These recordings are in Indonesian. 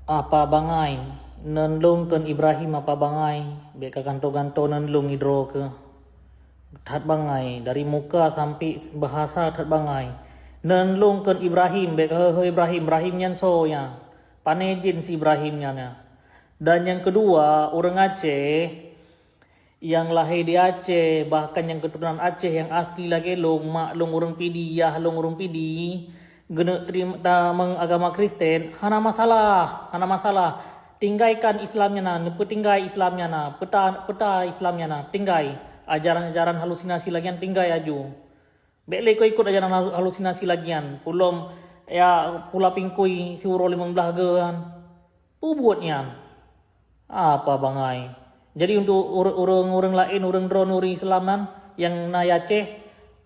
Apa bangai nenlung kan Ibrahim apa bangai beka ganto-ganto nenlung idro ke tat bangai dari muka sampai bahasa tat bangai nenlung kan Ibrahim beka Ibrahim Ibrahim nyan so ya panejin si Ibrahimnya nya. Dan yang kedua orang Aceh yang lahir di Aceh, bahkan yang keturunan Aceh yang asli lagi mak long urang pidi ya long urang pidi gena terima mengagama Kristen hana masalah tinggalkan Islamnya na tinggai Islamnya na peta Islamnya na tinggai ajaran-ajaran halusinasi lagian tinggai aju bele ko ikut ajaran halusinasi lagian pulom ya pula pingkui siuro 15 gean pubuatnya apa bangai. Jadi untuk orang lain, orang drone, orang Islaman yang na Aceh,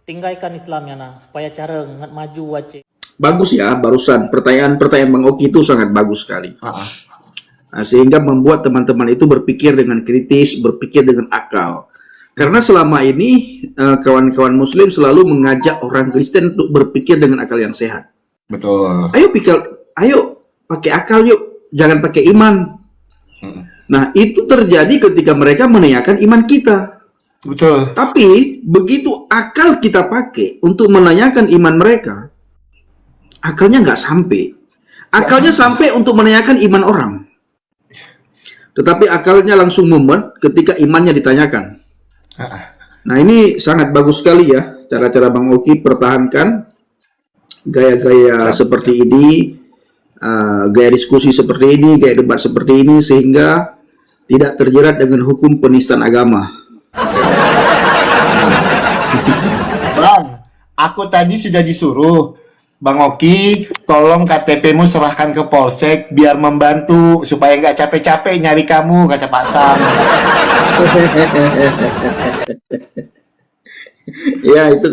tinggalkan Islamnya nah, supaya cara ngat maju Aceh. Bagus ya, barusan pertanyaan-pertanyaan Bang Oki itu sangat bagus sekali. Nah, sehingga membuat teman-teman itu berpikir dengan kritis, berpikir dengan akal. Karena selama ini kawan-kawan Muslim selalu mengajak orang Kristen untuk berpikir dengan akal yang sehat. Betul. Ayo pakai akal yuk, jangan pakai iman. Nah, itu terjadi ketika mereka menanyakan iman kita. Betul. Tapi, begitu akal kita pakai untuk menanyakan iman mereka, akalnya nggak sampai. Akalnya sampai untuk menanyakan iman orang. Tetapi akalnya langsung mumet ketika imannya ditanyakan. Nah, ini sangat bagus sekali ya, cara-cara Bang Oki pertahankan gaya-gaya seperti ini, gaya diskusi seperti ini, gaya debat seperti ini, sehingga tidak terjerat dengan hukum penistaan agama. Bang, aku tadi sudah disuruh Bang Oki, tolong KTP-mu serahkan ke Polsek biar membantu supaya nggak capek-capek nyari kamu, kata Pak Sam. Ya, itu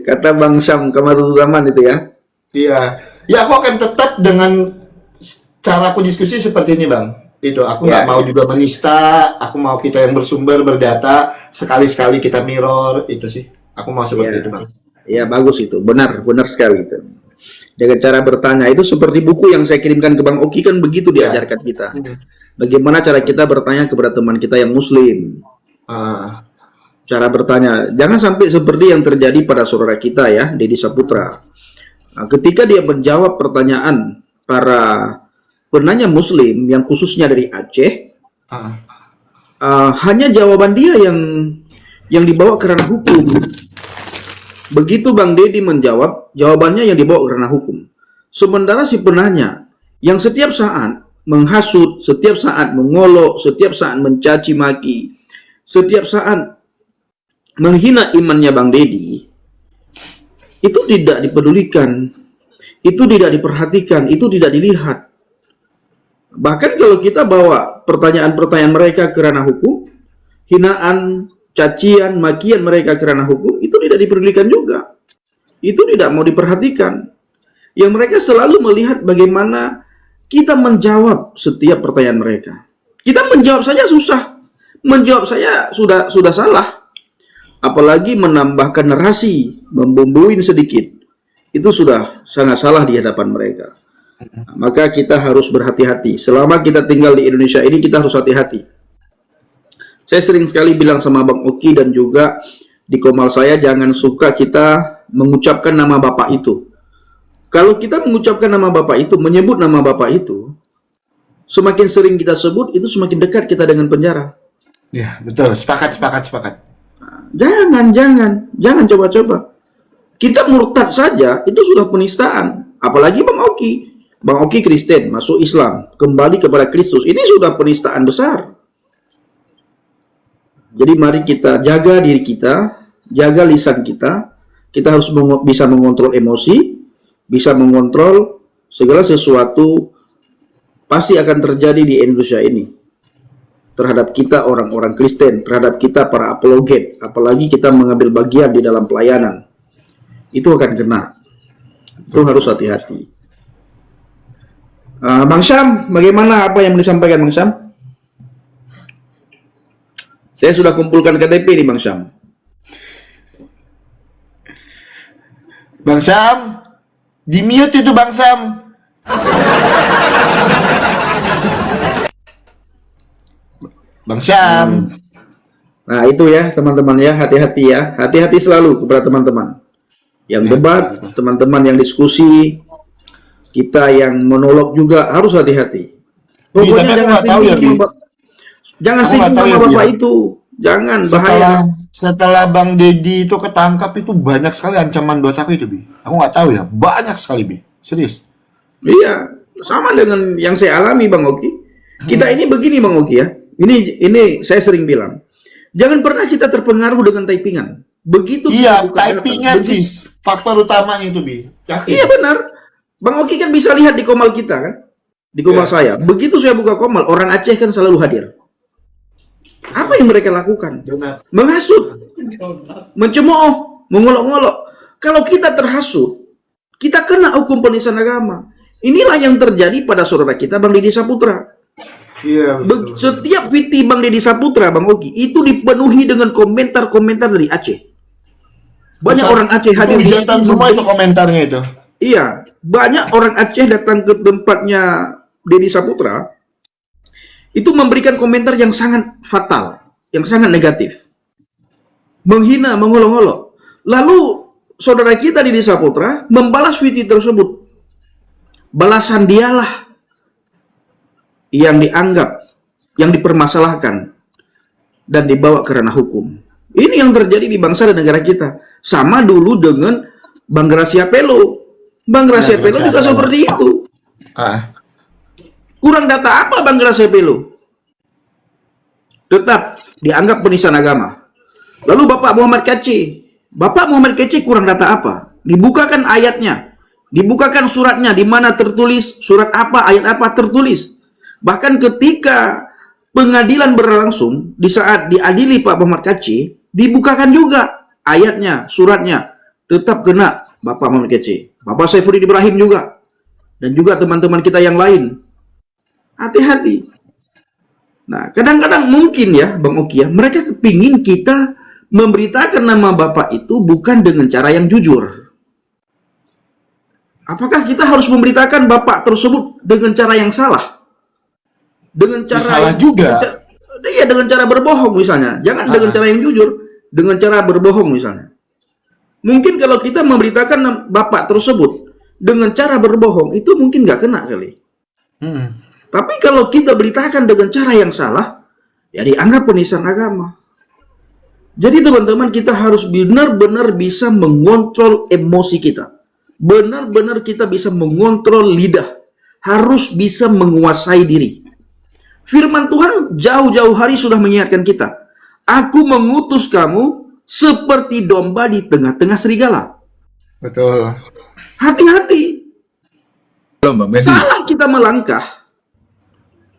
kata Bang Sam Kamaruzzaman itu ya. Iya, ya aku akan tetap dengan cara aku diskusi seperti ini, Bang. Itu aku nggak mau juga menista, aku mau kita yang bersumber berdata, sekali-sekali kita mirror, itu sih. Aku mau seperti itu, Bang. Ya, bagus itu. Benar sekali itu. Dengan cara bertanya itu seperti buku yang saya kirimkan ke Bang Oki kan begitu diajarkan kita. Bagaimana cara kita bertanya kepada teman kita yang Muslim. Cara bertanya, jangan sampai seperti yang terjadi pada saudara kita ya, Deddy Saputra. Nah, ketika dia menjawab pertanyaan para penanya Muslim yang khususnya dari Aceh, hanya jawaban dia yang dibawa ke ranah hukum. Begitu Bang Deddy menjawab, jawabannya yang dibawa ke ranah hukum. Sementara si penanya yang setiap saat menghasut, setiap saat mengolok, setiap saat mencaci maki, setiap saat menghina imannya Bang Deddy, itu tidak dipedulikan, itu tidak diperhatikan, itu tidak dilihat. Bahkan kalau kita bawa pertanyaan-pertanyaan mereka ke ranah hukum, hinaan, cacian, makian mereka ke ranah hukum, itu tidak dipedulikan juga. Itu tidak mau diperhatikan. Yang mereka selalu melihat bagaimana kita menjawab setiap pertanyaan mereka. Kita menjawab saja susah. Menjawab saya sudah salah. Apalagi menambahkan narasi, membumbuin sedikit. Itu sudah sangat salah di hadapan mereka. Maka kita harus berhati-hati. Selama kita tinggal di Indonesia ini, kita harus hati-hati. Saya sering sekali bilang sama Bang Oki dan juga di Komal saya, jangan suka kita mengucapkan nama Bapak itu. Kalau kita mengucapkan nama Bapak itu, menyebut nama Bapak itu, semakin sering kita sebut, itu semakin dekat kita dengan penjara. Ya, betul. Sepakat. Jangan coba-coba. Kita murtad saja, itu sudah penistaan. Apalagi Bang Oki. Bang Oki Kristen, masuk Islam, kembali kepada Kristus. Ini sudah penistaan besar. Jadi mari kita jaga diri kita, jaga lisan kita. Kita harus bisa mengontrol emosi, bisa mengontrol segala sesuatu pasti akan terjadi di Indonesia ini. Terhadap kita orang-orang Kristen, terhadap kita para apologet, apalagi kita mengambil bagian di dalam pelayanan. Itu akan kena. Itu harus hati-hati. Bang Syam, bagaimana apa yang disampaikan Bang Syam? Saya sudah kumpulkan KTP nih Bang Syam. Bang Sam, di mute itu Bang Sam. Bang Syam. Nah itu ya teman-teman ya, hati-hati ya, hati-hati selalu kepada teman-teman yang debat, teman-teman yang diskusi, kita yang monolog juga harus hati-hati. Pokoknya tapi aku nggak tahu ya, Bi. jangan Aku singgung nggak tahu sama ya, bapak Bi. itu, jangan bahaya. Setelah Bang Dedi itu ketangkap itu banyak sekali ancaman buat aku itu, Bi. Aku nggak tahu ya, banyak sekali, Bi. Serius. Iya, sama dengan yang saya alami Bang Oki. Kita ini begini Bang Oki ya. Ini saya sering bilang. Jangan pernah kita terpengaruh dengan typingan. Begitu Iya, kita buka typingan data, sih faktor utamanya itu, Bi. Yakin. Iya benar. Bang Oki kan bisa lihat di komal kita kan? Di komal Iya. saya. Begitu saya buka komal, orang Aceh kan selalu hadir. Apa yang mereka lakukan? Benar. Menghasut, mencemooh, mengolok-ngolok. Kalau kita terhasut, kita kena hukum penistaan agama. Inilah yang terjadi pada saudara kita Bang Deddy Saputra. Iya, betul. Setiap VT Bang Deddy Saputra, Bang Oki, itu dipenuhi dengan komentar-komentar dari Aceh. Banyak orang Aceh hadir di Hujatan situ. semua itu komentarnya itu. Iya, banyak orang Aceh datang ke tempatnya Deddy Saputra, itu memberikan komentar yang sangat fatal, yang sangat negatif. Menghina, mengolok-olok. Lalu, saudara kita Deddy Saputra membalas VT tersebut. Balasan dialah yang dianggap, yang dipermasalahkan, dan dibawa ke ranah hukum. Ini yang terjadi di bangsa dan negara kita. Sama dulu dengan Bang Gracia Pelo. Bang Gracia Pelo juga seperti itu. Ah, Kurang data apa Bang Gracia Pelo? Tetap dianggap penistaan agama. Lalu Bapak Muhammad Kece. Bapak Muhammad Kece kurang data apa? Dibukakan ayatnya. Dibukakan suratnya, di mana tertulis surat apa, ayat apa tertulis. Bahkan ketika pengadilan berlangsung, di saat diadili Pak Muhammad Kece, dibukakan juga ayatnya, suratnya. Tetap kena Bapak Muhammad Kece. Bapak Saifuddin Ibrahim juga. Dan juga teman-teman kita yang lain. Hati-hati. Nah, kadang-kadang mungkin ya, Bang Oki ya, mereka kepingin kita memberitakan nama Bapak itu bukan dengan cara yang jujur. Apakah kita harus memberitakan Bapak tersebut dengan cara yang salah? Dengan cara salah juga. Iya, dengan cara berbohong misalnya. Jangan dengan cara yang jujur, dengan cara berbohong misalnya. Mungkin kalau kita memberitakan Bapak tersebut dengan cara berbohong, itu mungkin nggak kena kali. Tapi kalau kita beritakan dengan cara yang salah, ya dianggap penistaan agama. Jadi teman-teman, kita harus benar-benar bisa mengontrol emosi kita. Benar-benar kita bisa mengontrol lidah. Harus bisa menguasai diri. Firman Tuhan jauh-jauh hari sudah mengingatkan kita. Aku mengutus kamu seperti domba di tengah-tengah serigala. Betul. Hati-hati. Shalom, Bang Medi. Salah kita melangkah.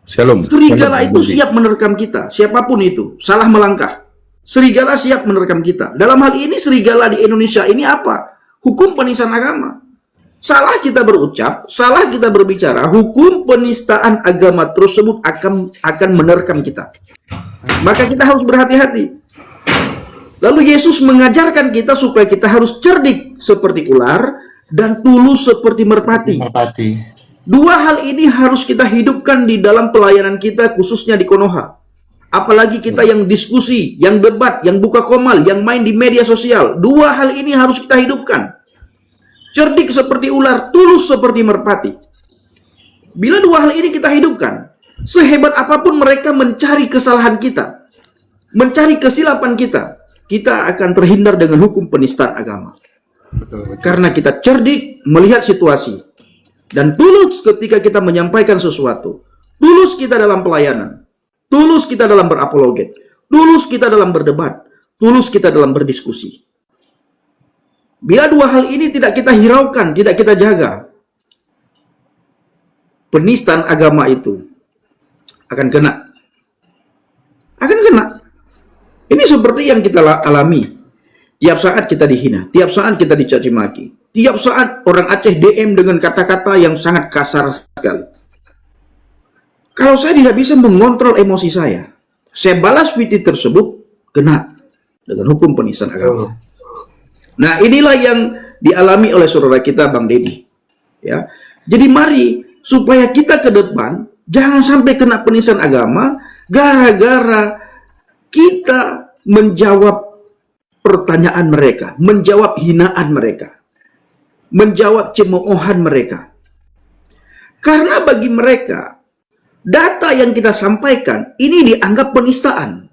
Shalom. Serigala Shalom, itu Bang Medi. siap menerkam kita. Siapapun itu. Salah melangkah. Serigala siap menerkam kita. Dalam hal ini serigala di Indonesia ini apa? Hukum penistaan agama. Salah kita berucap, salah kita berbicara, hukum penistaan agama tersebut akan menerkam kita. Maka kita harus berhati-hati. Lalu Yesus mengajarkan kita supaya kita harus cerdik seperti ular dan tulus seperti merpati. Merpati. Dua hal ini harus kita hidupkan di dalam pelayanan kita, khususnya di Konoha. Apalagi kita yang diskusi, yang debat, yang buka komal, yang main di media sosial. Dua hal ini harus kita hidupkan. Cerdik seperti ular, tulus seperti merpati. Bila dua hal ini kita hidupkan, sehebat apapun mereka mencari kesalahan kita, mencari kesilapan kita, kita akan terhindar dengan hukum penistaan agama. Betul. Karena kita cerdik melihat situasi. Dan tulus ketika kita menyampaikan sesuatu. Tulus kita dalam pelayanan. Tulus kita dalam berapologet. Tulus kita dalam berdebat. Tulus kita dalam berdiskusi. Bila dua hal ini tidak kita hiraukan, tidak kita jaga, penistaan agama itu akan kena. Akan kena. Ini seperti yang kita alami. Tiap saat kita dihina. Tiap saat kita dicaci maki. Tiap saat orang Aceh DM dengan kata-kata yang sangat kasar sekali. Kalau saya tidak bisa mengontrol emosi saya balas VT tersebut, kena dengan hukum penistaan agama. Nah, inilah yang dialami oleh saudara kita Bang Deddy. Ya. Jadi mari supaya kita ke depan jangan sampai kena penistaan agama Gara-gara kita menjawab pertanyaan mereka, menjawab hinaan mereka, menjawab cemoohan mereka. Karena bagi mereka, data yang kita sampaikan ini dianggap penistaan.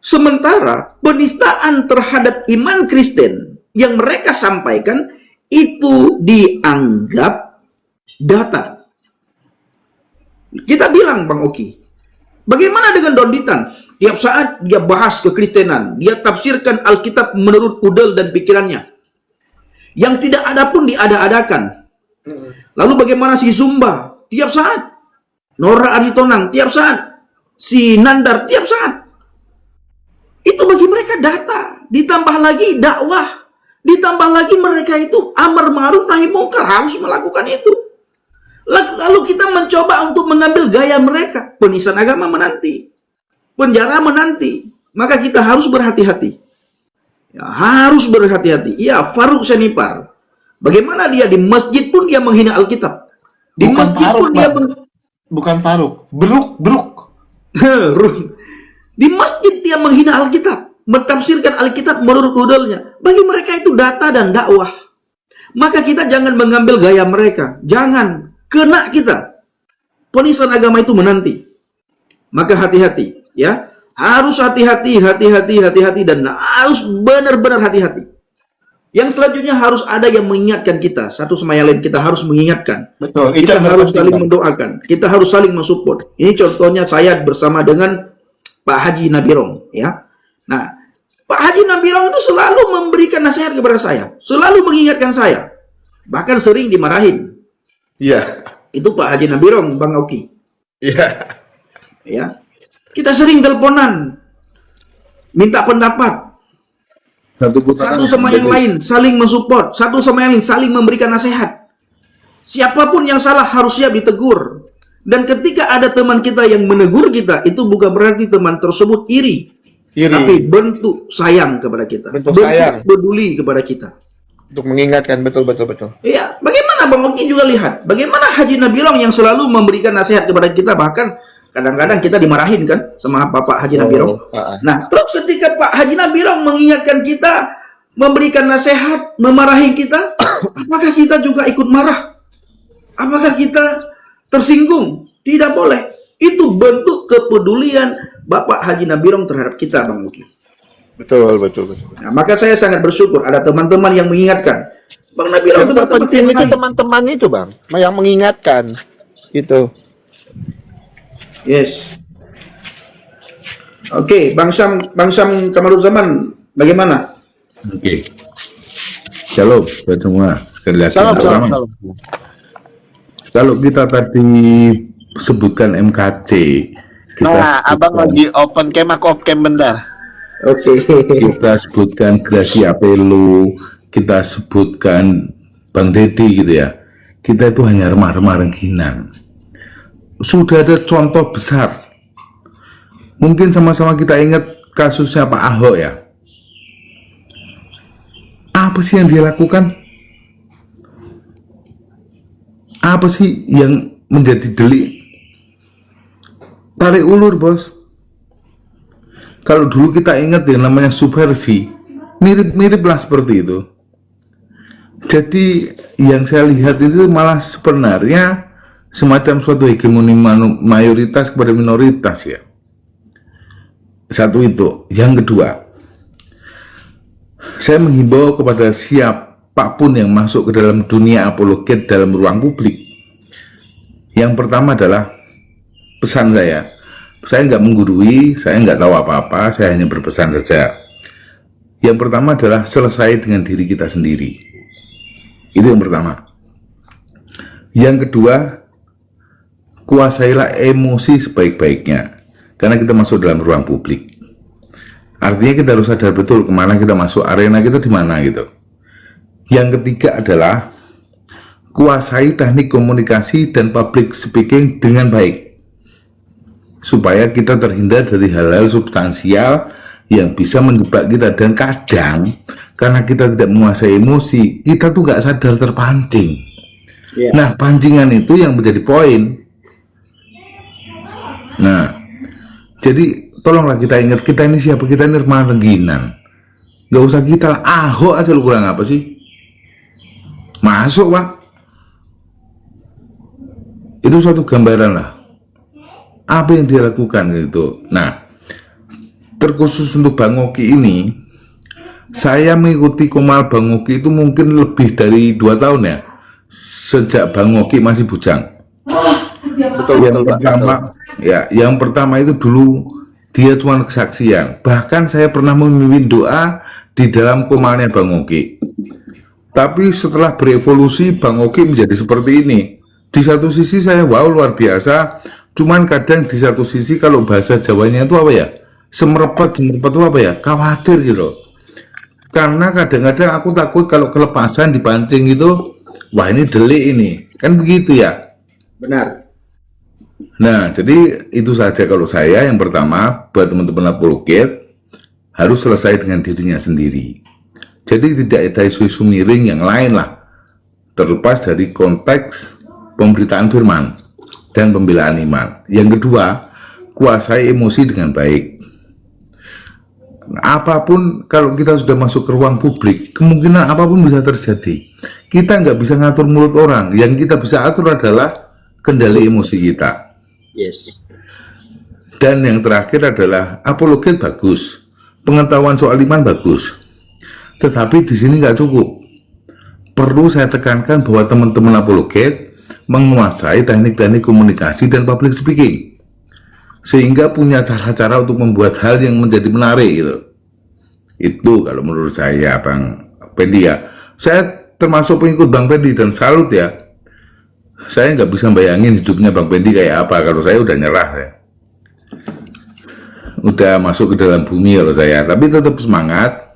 Sementara penistaan terhadap iman Kristen yang mereka sampaikan itu dianggap data. Kita bilang, Bang Oki, bagaimana dengan Don Ditan? Tiap saat dia bahas kekristenan, dia tafsirkan Alkitab menurut udel dan pikirannya. Yang tidak ada pun diada-adakan. Lalu bagaimana si Zumba? Tiap saat. Nora Aritonang, tiap saat. Si Nandar, tiap saat. Itu bagi mereka data. Ditambah lagi dakwah. Ditambah lagi mereka itu amar ma'ruf nahi mungkar, harus melakukan itu. Lalu kita mencoba untuk mengambil gaya mereka. Penistaan agama menanti. Penjara menanti. Maka kita harus berhati-hati. Ya, harus berhati-hati. Ya, Faruk Senipar. Bagaimana dia di masjid pun dia menghina Alkitab. Di Bukan masjid Faruk, pun dia Bang. Bukan Faruk. Bruk. Di masjid dia menghina Alkitab, mentafsirkan Alkitab menurut udelnya. Bagi mereka itu data dan dakwah. Maka kita jangan mengambil gaya mereka. Jangan. Kena kita. Penistaan agama itu menanti. Maka hati-hati. Ya, harus hati-hati dan harus benar-benar hati-hati. Yang selanjutnya harus ada yang mengingatkan kita. Satu sama yang lain kita harus mengingatkan. Betul. Kita yang harus terpenting, saling Bang. mendoakan. Kita harus saling mensupport. Ini contohnya saya bersama dengan Pak Haji Nabirong, ya. Nah, Pak Haji Nabirong itu selalu memberikan nasihat kepada saya, selalu mengingatkan saya, bahkan sering dimarahin. Iya. Itu Pak Haji Nabirong, Bang Oki. Iya. Ya, kita sering teleponan, minta pendapat. Satu sama yang lain saling mensupport, satu sama yang lain saling memberikan nasihat. Siapapun yang salah harus siap ditegur. Dan ketika ada teman kita yang menegur kita, itu bukan berarti teman tersebut iri. Tapi bentuk sayang kepada kita. Bentuk sayang. Peduli kepada kita. Untuk mengingatkan, betul. Iya, bagaimana Bang Oki juga lihat, bagaimana Haji Nabirong yang selalu memberikan nasihat kepada kita, bahkan kadang-kadang kita dimarahin kan sama Bapak Haji Nabirong. Nah, terus ketika Pak Haji Nabirong mengingatkan kita, memberikan nasihat, memarahi kita, apakah kita juga ikut marah? Apakah kita tersinggung? Tidak boleh. Itu bentuk kepedulian Bapak Haji Nabirong terhadap kita, Bang Oki. Betul. Nah, maka saya sangat bersyukur ada teman-teman yang mengingatkan. Bang Nabirong Yang terpenting itu teman-teman itu, Bang, yang mengingatkan. Itu. Yes. Oke, Bang Sam Kamaruzzaman, bagaimana? Oke. Shalom buat semua. Sekali lagi. Salam. Kalau kita tadi sebutkan MKC, kita Abang lagi open cam, aku off cam bentar. Oke. kita sebutkan Gracia Pelo, kita sebutkan Bang Deddy gitu ya. Kita itu hanya remah-remah rengginang. Sudah ada contoh besar. Mungkin sama-sama kita ingat kasusnya Pak Ahok ya. Apa sih yang dia lakukan? Apa sih yang menjadi delik? Tarik ulur, bos. Kalau dulu kita ingat yang namanya subversi, mirip-mirip lah seperti itu. Jadi yang saya lihat itu malah sebenarnya semacam suatu hegemoni mayoritas kepada minoritas ya. Satu itu. Yang kedua, saya menghimbau kepada siapapun yang masuk ke dalam dunia apologet dalam ruang publik. Yang pertama adalah pesan saya nggak menggurui, saya nggak tahu apa-apa, saya hanya berpesan saja. Yang pertama adalah selesai dengan diri kita sendiri. Itu yang pertama. Yang kedua, kuasailah emosi sebaik-baiknya, karena kita masuk dalam ruang publik. Artinya kita harus sadar betul kemana kita masuk, arena kita di mana gitu. Yang ketiga adalah kuasai teknik komunikasi dan public speaking dengan baik, supaya kita terhindar dari hal-hal substansial yang bisa menjebak kita. Dan kadang karena kita tidak menguasai emosi, kita tuh gak sadar terpancing. Nah, pancingan itu yang menjadi poin. Nah, Jadi tolonglah kita ingat, kita ini siapa, kita ini Irman Rengginan. Nggak usah kita lah, Ahok aja lu kurang apa sih? Masuk Pak. Itu suatu gambaran lah apa yang dia lakukan gitu. Nah, terkhusus untuk Bang Oki ini, saya mengikuti Komal Bang Oki itu mungkin lebih dari 2 tahun ya, sejak Bang Oki masih bujang. Yang pertama itu dulu dia cuma kesaksian. Bahkan saya pernah memimpin doa di dalam komalnya Bang Oki. Tapi setelah berevolusi, Bang Oki menjadi seperti ini. Di satu sisi saya wow luar biasa, cuman kadang di satu sisi kalau bahasa Jawanya itu apa ya, semerepet itu apa ya, khawatir gitu. Karena kadang-kadang aku takut kalau kelepasan dipancing gitu, wah ini delik ini, kan begitu ya. Benar. Nah, jadi itu saja kalau saya. Yang pertama, buat teman-teman apologet, harus selesai dengan dirinya sendiri. Jadi tidak ada isu-isu miring yang lain lah, terlepas dari konteks pemberitaan firman dan pembelaan iman. Yang kedua, kuasai emosi dengan baik. Apapun, kalau kita sudah masuk ke ruang publik, kemungkinan apapun bisa terjadi. Kita nggak bisa ngatur mulut orang, yang kita bisa atur adalah kendali emosi kita. Yes. Dan yang terakhir adalah apologet bagus, pengetahuan soal iman bagus, tetapi di sini nggak cukup. Perlu saya tekankan bahwa teman-teman apologet menguasai teknik-teknik komunikasi dan public speaking, sehingga punya cara-cara untuk membuat hal yang menjadi menarik gitu. Itu kalau menurut saya Bang Pendi ya. Saya termasuk pengikut Bang Pendi dan salut ya. Saya nggak bisa bayangin hidupnya Bang Pendi kayak apa. Kalau saya udah nyerah ya. Udah masuk ke dalam bumi kalau saya. Tapi tetap semangat.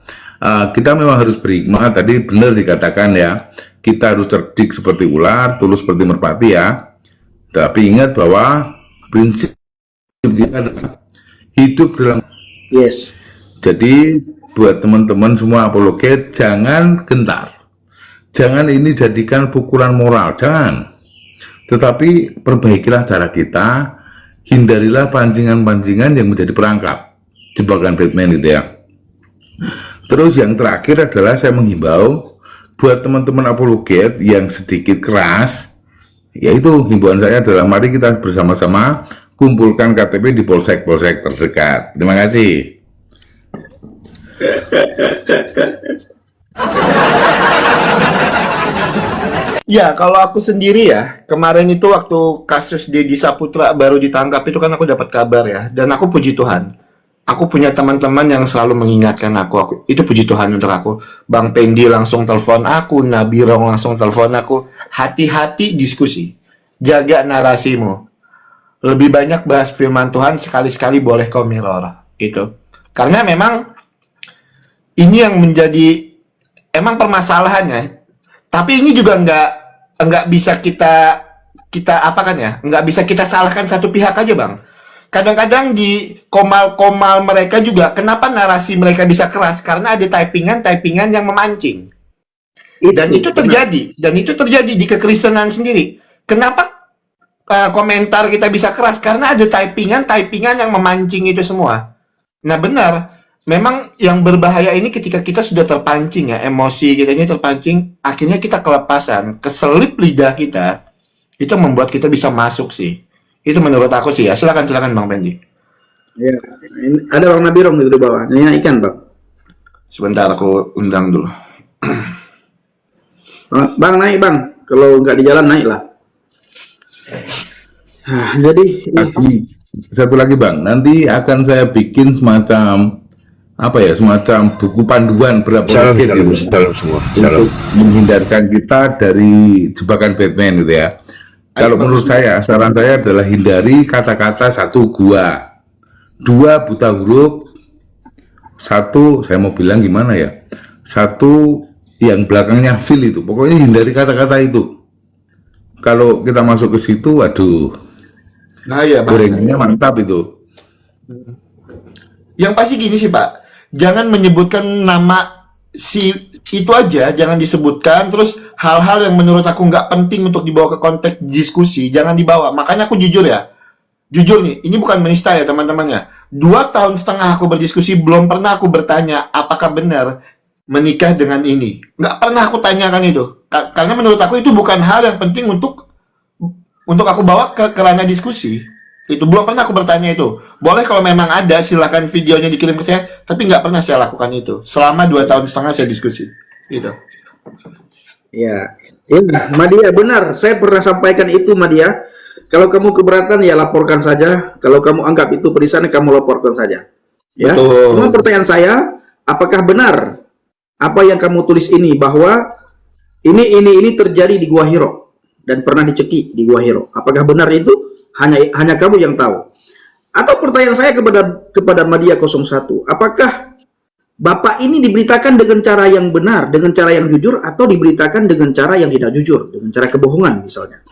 Kita memang harus berhikmat. Tadi benar dikatakan ya, kita harus cerdik seperti ular, tulus seperti merpati ya. Tapi ingat bahwa prinsip kita adalah hidup dalam. Yes. Jadi buat teman-teman semua apologet, jangan gentar. Jangan ini jadikan pukulan moral, jangan. Tetapi perbaikilah cara kita, hindarilah pancingan-pancingan yang menjadi perangkap jebakan Batman gitu ya. Terus yang terakhir adalah saya menghimbau buat teman-teman apologet yang sedikit keras, yaitu himbauan saya adalah mari kita bersama-sama kumpulkan KTP di polsek-polsek terdekat. Terima kasih. Ya, kalau aku sendiri ya, kemarin itu waktu kasus Deddy Saputra baru ditangkap itu kan aku dapat kabar ya, dan aku puji Tuhan. Aku punya teman-teman yang selalu mengingatkan aku, itu puji Tuhan untuk aku. Bang Pendi langsung telepon aku, Nabirong langsung telepon aku. Hati-hati diskusi, jaga narasimu. Lebih banyak bahas firman Tuhan, sekali-sekali boleh kau mirror. Itu. Karena memang ini yang menjadi emang permasalahannya. Tapi ini juga nggak bisa kita apa kan ya? Nggak bisa kita salahkan satu pihak aja, Bang. Kadang-kadang di komal-komal mereka juga, kenapa narasi mereka bisa keras? Karena ada typingan yang memancing. Dan itu terjadi di kekristenan sendiri. Kenapa komentar kita bisa keras? Karena ada typingan yang memancing itu semua. Nah benar, memang yang berbahaya ini ketika kita sudah terpancing ya, emosi kita ini terpancing, akhirnya kita kelepasan, keselip lidah kita, itu membuat kita bisa masuk sih. Itu menurut aku sih ya. Silakan Bang Pendi. Ya, ada Bang Nabirong itu di bawah. Nyanyikan Bang. Sebentar aku undang dulu. Bang naik Bang. Kalau nggak di jalan naik lah. Jadi Satu lagi Bang, nanti akan saya bikin semacam apa ya, semacam buku panduan berapologet gitu, untuk menghindarkan kita dari jebakan Batman gitu ya. Kalau menurut saya, saran saya adalah hindari kata-kata 1 gua, 2 buta huruf, 1 saya mau bilang gimana ya, 1 yang belakangnya fil itu. Pokoknya hindari kata-kata itu. Kalau kita masuk ke situ, aduh, Nah ya, Bang. gorengannya mantap itu. Yang pasti gini sih Pak, jangan menyebutkan nama si itu aja, jangan disebutkan. Terus hal-hal yang menurut aku nggak penting untuk dibawa ke konteks diskusi, jangan dibawa. Makanya aku jujur nih, ini bukan menista ya teman-temannya. 2,5 tahun aku berdiskusi, belum pernah aku bertanya apakah benar menikah dengan ini. Nggak pernah aku tanyakan itu. Karena menurut aku itu bukan hal yang penting untuk aku bawa ke ranah diskusi. Itu belum pernah aku bertanya itu. Boleh kalau memang ada, silakan videonya dikirim ke saya. Tapi nggak pernah saya lakukan itu. Selama 2,5 tahun saya diskusi. Gitu. Ya, Madia benar. Saya pernah sampaikan itu, Madia. Kalau kamu keberatan ya laporkan saja. Kalau kamu anggap itu penistaan, kamu laporkan saja. Ya. Betul. Cuma pertanyaan saya, apakah benar apa yang kamu tulis ini bahwa ini terjadi di Gua Hiro dan pernah dicekik di Gua Hiro? Apakah benar itu? Hanya kamu yang tahu. Atau pertanyaan saya kepada Madia 01, apakah Bapak ini diberitakan dengan cara yang benar, dengan cara yang jujur, atau diberitakan dengan cara yang tidak jujur, dengan cara kebohongan misalnya?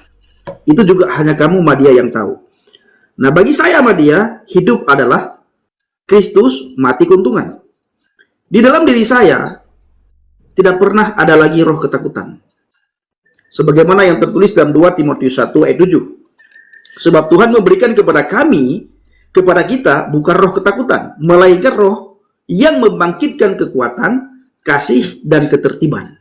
Itu juga hanya kamu, Madia, yang tahu. Nah, bagi saya, Madia, hidup adalah Kristus, mati keuntungan. Di dalam diri saya, tidak pernah ada lagi roh ketakutan. Sebagaimana yang tertulis dalam 2 Timotius 1 ayat 7. Sebab Tuhan memberikan kepada kita, bukan roh ketakutan, melainkan roh yang membangkitkan kekuatan, kasih, dan ketertiban.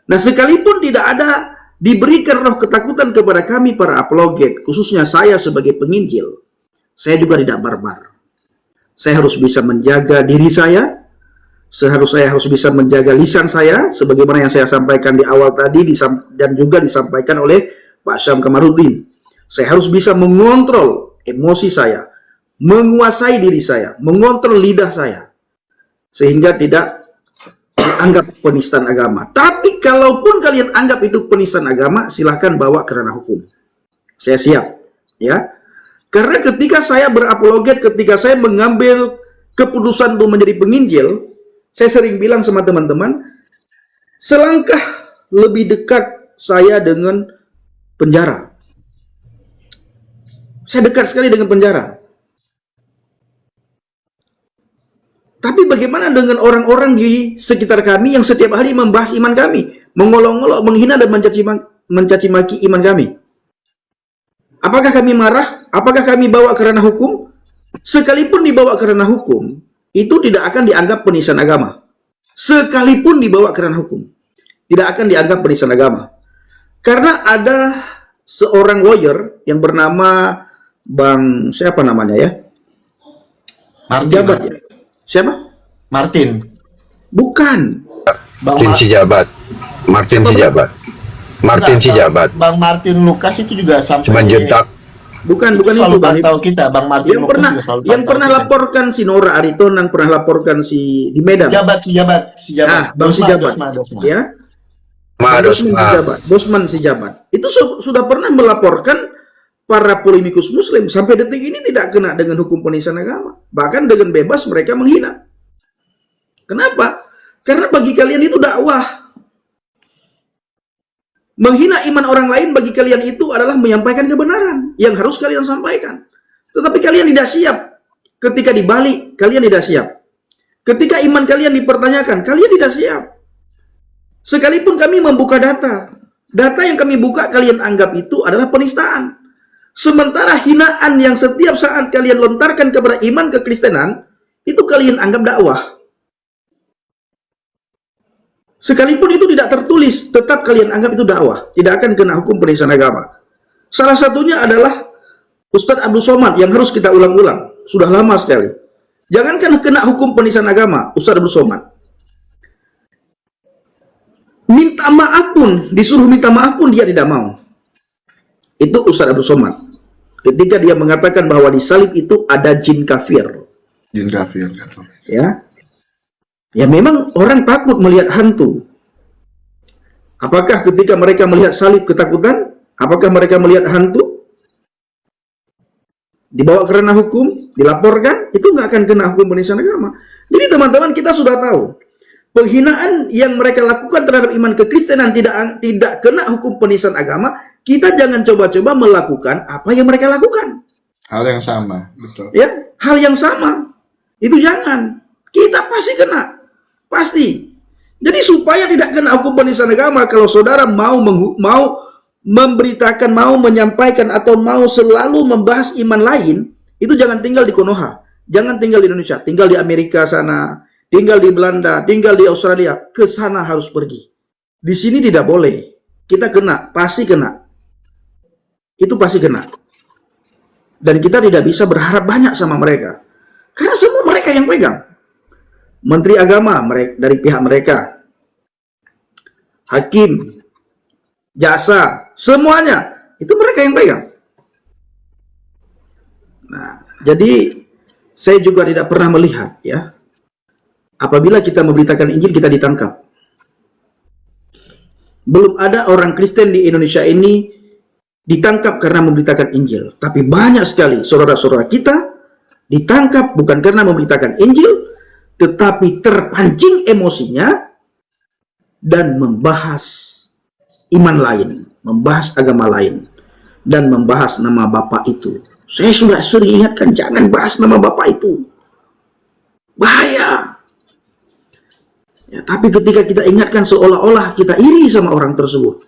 Nah, sekalipun tidak ada diberikan roh ketakutan kepada kami para apologet, khususnya saya sebagai penginjil, saya juga tidak barbar. Saya harus bisa menjaga diri saya, saya harus bisa menjaga lisan saya, sebagaimana yang saya sampaikan di awal tadi, dan juga disampaikan oleh Pak Syam Kamarudin. Saya harus bisa mengontrol emosi saya, menguasai diri saya, mengontrol lidah saya, sehingga tidak dianggap penistaan agama. Tapi kalaupun kalian anggap itu penistaan agama, silahkan bawa ke ranah hukum. Saya siap, ya. Karena ketika saya berapologet, ketika saya mengambil keputusan untuk menjadi penginjil, saya sering bilang sama teman-teman, selangkah lebih dekat saya dengan penjara. Saya dekat sekali dengan penjara. Tapi bagaimana dengan orang-orang di sekitar kami yang setiap hari membahas iman kami, mengolok-olok, menghina dan mencaci maki iman kami? Apakah kami marah? Apakah kami bawa ke ranah hukum? Sekalipun dibawa ke ranah hukum, itu tidak akan dianggap penistaan agama. Sekalipun dibawa ke ranah hukum, tidak akan dianggap penistaan agama. Karena ada seorang lawyer yang bernama Bang, siapa namanya ya? Martin. Sejabat ya? Siapa? Martin. Bukan. Martin Sijabat. Martin Sijabat. Martin Sijabat. Bang Martin Lukas itu juga sampai Simanjuntak. Bukan selalu itu Bang. pantau kita, Bang Martin Yang Lukas pernah juga selalu pernah kita. laporkan si Nora Ariton, pernah laporkan si di Medan. Sijabat. Bang Sijabat. Dosma. Ya. Madosma. Bosman Sijabat. Itu sudah pernah melaporkan para polemikus muslim sampai detik ini tidak kena dengan hukum penistaan agama. Bahkan dengan bebas mereka menghina. Kenapa? Karena bagi kalian itu dakwah. Menghina iman orang lain bagi kalian itu adalah menyampaikan kebenaran yang harus kalian sampaikan. Tetapi kalian tidak siap. Ketika dibalik, kalian tidak siap. Ketika iman kalian dipertanyakan, kalian tidak siap. Sekalipun kami membuka data yang kami buka kalian anggap itu adalah penistaan. Sementara hinaan yang setiap saat kalian lontarkan kepada iman kekristenan, itu kalian anggap dakwah. Sekalipun itu tidak tertulis, tetap kalian anggap itu dakwah. Tidak akan kena hukum penistaan agama. Salah satunya adalah Ustadz Abdul Somad yang harus kita ulang-ulang. Sudah lama sekali. Jangankan kena hukum penistaan agama, Ustadz Abdul Somad. Minta maaf pun, disuruh minta maaf pun dia tidak mau. Itu Ustadz Abdul Somad. Ketika dia mengatakan bahwa di salib itu ada jin kafir. Jin kafir. Ya memang orang takut melihat hantu. Apakah ketika mereka melihat salib ketakutan? Apakah mereka melihat hantu? Dibawa ke ranah hukum, dilaporkan, itu nggak akan kena hukum penistaan agama. Jadi teman-teman, kita sudah tahu. Penghinaan yang mereka lakukan terhadap iman kekristenan tidak kena hukum penistaan agama. Kita jangan coba-coba melakukan apa yang mereka lakukan. Hal yang sama, betul. Ya, hal yang sama. Itu jangan. Kita pasti kena. Pasti. Jadi supaya tidak kena hukum penistaan agama, kalau saudara mau memberitakan, mau menyampaikan, atau mau selalu membahas iman lain, itu jangan tinggal di Konoha. Jangan tinggal di Indonesia, tinggal di Amerika sana, tinggal di Belanda, tinggal di Australia, ke sana harus pergi. Di sini tidak boleh. Kita kena, pasti kena. Itu pasti kena. Dan kita tidak bisa berharap banyak sama mereka. Karena semua mereka yang pegang. Menteri Agama dari pihak mereka. Hakim, jasa, semuanya. Itu mereka yang pegang. Nah, jadi saya juga tidak pernah melihat ya. Apabila kita memberitakan Injil kita ditangkap. Belum ada orang Kristen di Indonesia ini ditangkap karena memberitakan Injil. Tapi banyak sekali saudara-saudara kita ditangkap bukan karena memberitakan Injil, tetapi terpancing emosinya dan membahas iman lain, membahas agama lain, dan membahas nama Bapak itu. Saya sudah sering ingatkan, jangan bahas nama Bapak itu. Bahaya. Ya, tapi ketika kita ingatkan seolah-olah kita iri sama orang tersebut.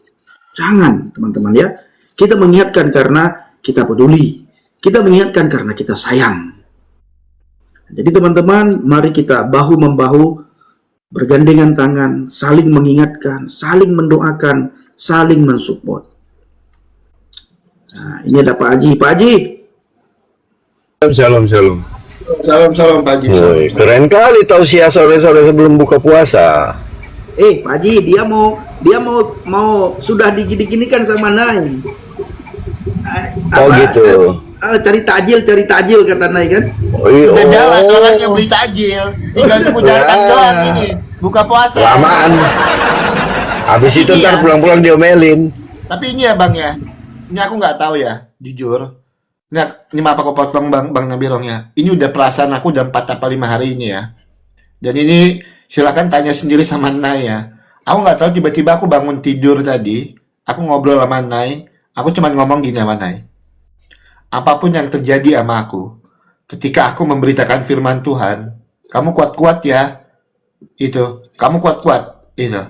Jangan, teman-teman ya. Kita mengingatkan karena kita peduli. Kita mengingatkan karena kita sayang. Jadi teman-teman, mari kita bahu-membahu, bergandengan tangan, saling mengingatkan, saling mendoakan, saling mensupport. Nah, ini ada Pak Haji. Pak Haji. Shalom, shalom. Salam Pak Haji. Woi, keren kali tausiah sore-sore sebelum buka puasa. Pak Haji, dia mau sudah digini-ginikan sama Nai. Gitu. Cari tajil kata Nai kan. Sudah jalan orang yang beli takjil. Tinggal nunggu jalan doang ini. Buka puasa. Lamaan. Habis itu ntar pulang-pulang diomelin. Tapi ini ya Bang ya. Ini aku nggak tahu ya, jujur. Nah, ini apa kok potong Bang Nabirong ya. Ini udah perasaan aku udah 4 apa 5 hari ini ya. Dan ini silakan tanya sendiri sama Nai ya. Aku nggak tahu tiba-tiba aku bangun tidur tadi, aku ngobrol sama Nai, aku cuma ngomong gini sama Nai. Apapun yang terjadi sama aku, ketika aku memberitakan firman Tuhan, kamu kuat-kuat ya. Itu, kamu kuat-kuat itu.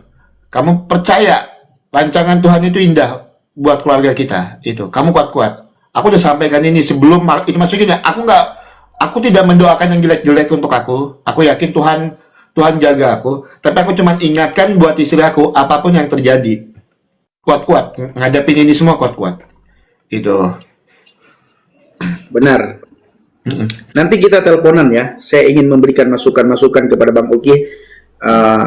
Kamu percaya rancangan Tuhan itu indah buat keluarga kita. Itu, kamu kuat-kuat. Aku udah sampaikan ini sebelum ini maksudnya aku tidak mendoakan yang jelek-jelek untuk aku. Aku yakin Tuhan jaga aku, tapi aku cuma ingatkan buat istri aku apapun yang terjadi. Kuat-kuat ngadepin ini semua, kuat-kuat. Itu. Benar. Nanti kita teleponan ya. Saya ingin memberikan masukan-masukan kepada Bang Oki.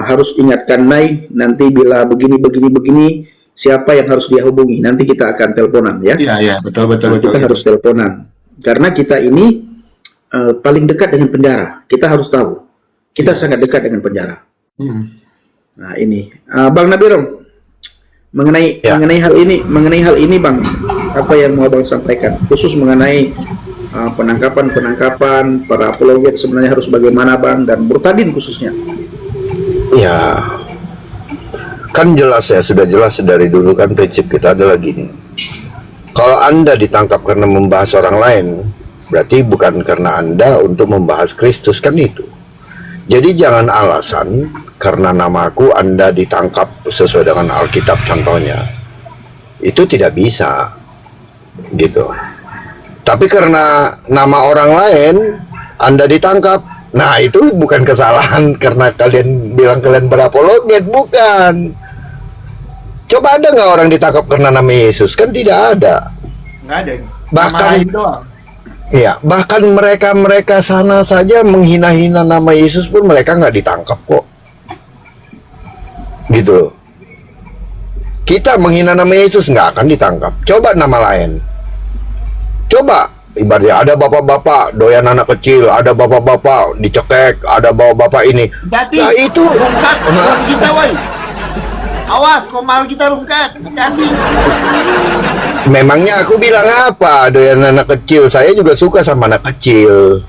Harus ingatkan Nai nanti bila begini siapa yang harus dia hubungi. Nanti kita akan teleponan ya. Iya, betul. Kita harus teleponan. Karena kita ini paling dekat dengan penjara. Kita harus tahu. Kita sangat dekat dengan penjara. Nah, ini Bang Nabirong mengenai hal ini Bang, apa yang mau Bang sampaikan khusus mengenai penangkapan para apologet sebenarnya harus bagaimana Bang, dan Murtadin khususnya. Ya, kan jelas ya, sudah jelas dari dulu kan prinsip kita adalah gini. Kalau Anda ditangkap karena membahas orang lain, berarti bukan karena Anda untuk membahas Kristus, kan itu. Jadi jangan alasan karena namaku Anda ditangkap sesuai dengan Alkitab contohnya. Itu tidak bisa gitu. Tapi karena nama orang lain Anda ditangkap, nah itu bukan kesalahan karena kalian bilang kalian berapologet, bukan. Coba ada nggak orang ditangkap karena nama Yesus? Kan tidak ada. Nggak ada. Bahkan ya, bahkan mereka sana saja menghina-hina nama Yesus pun mereka nggak ditangkap kok. Gitu. Kita menghina nama Yesus nggak akan ditangkap. Coba nama lain. Coba ibaratnya ada bapak-bapak doyan anak kecil, ada bapak-bapak dicekek, ada bapak-bapak ini. Nah itu rungkat kita woi. Awas, komal kita rungkat. Hati-hati. Memangnya aku bilang apa? Doyan anak kecil. Saya juga suka sama anak kecil.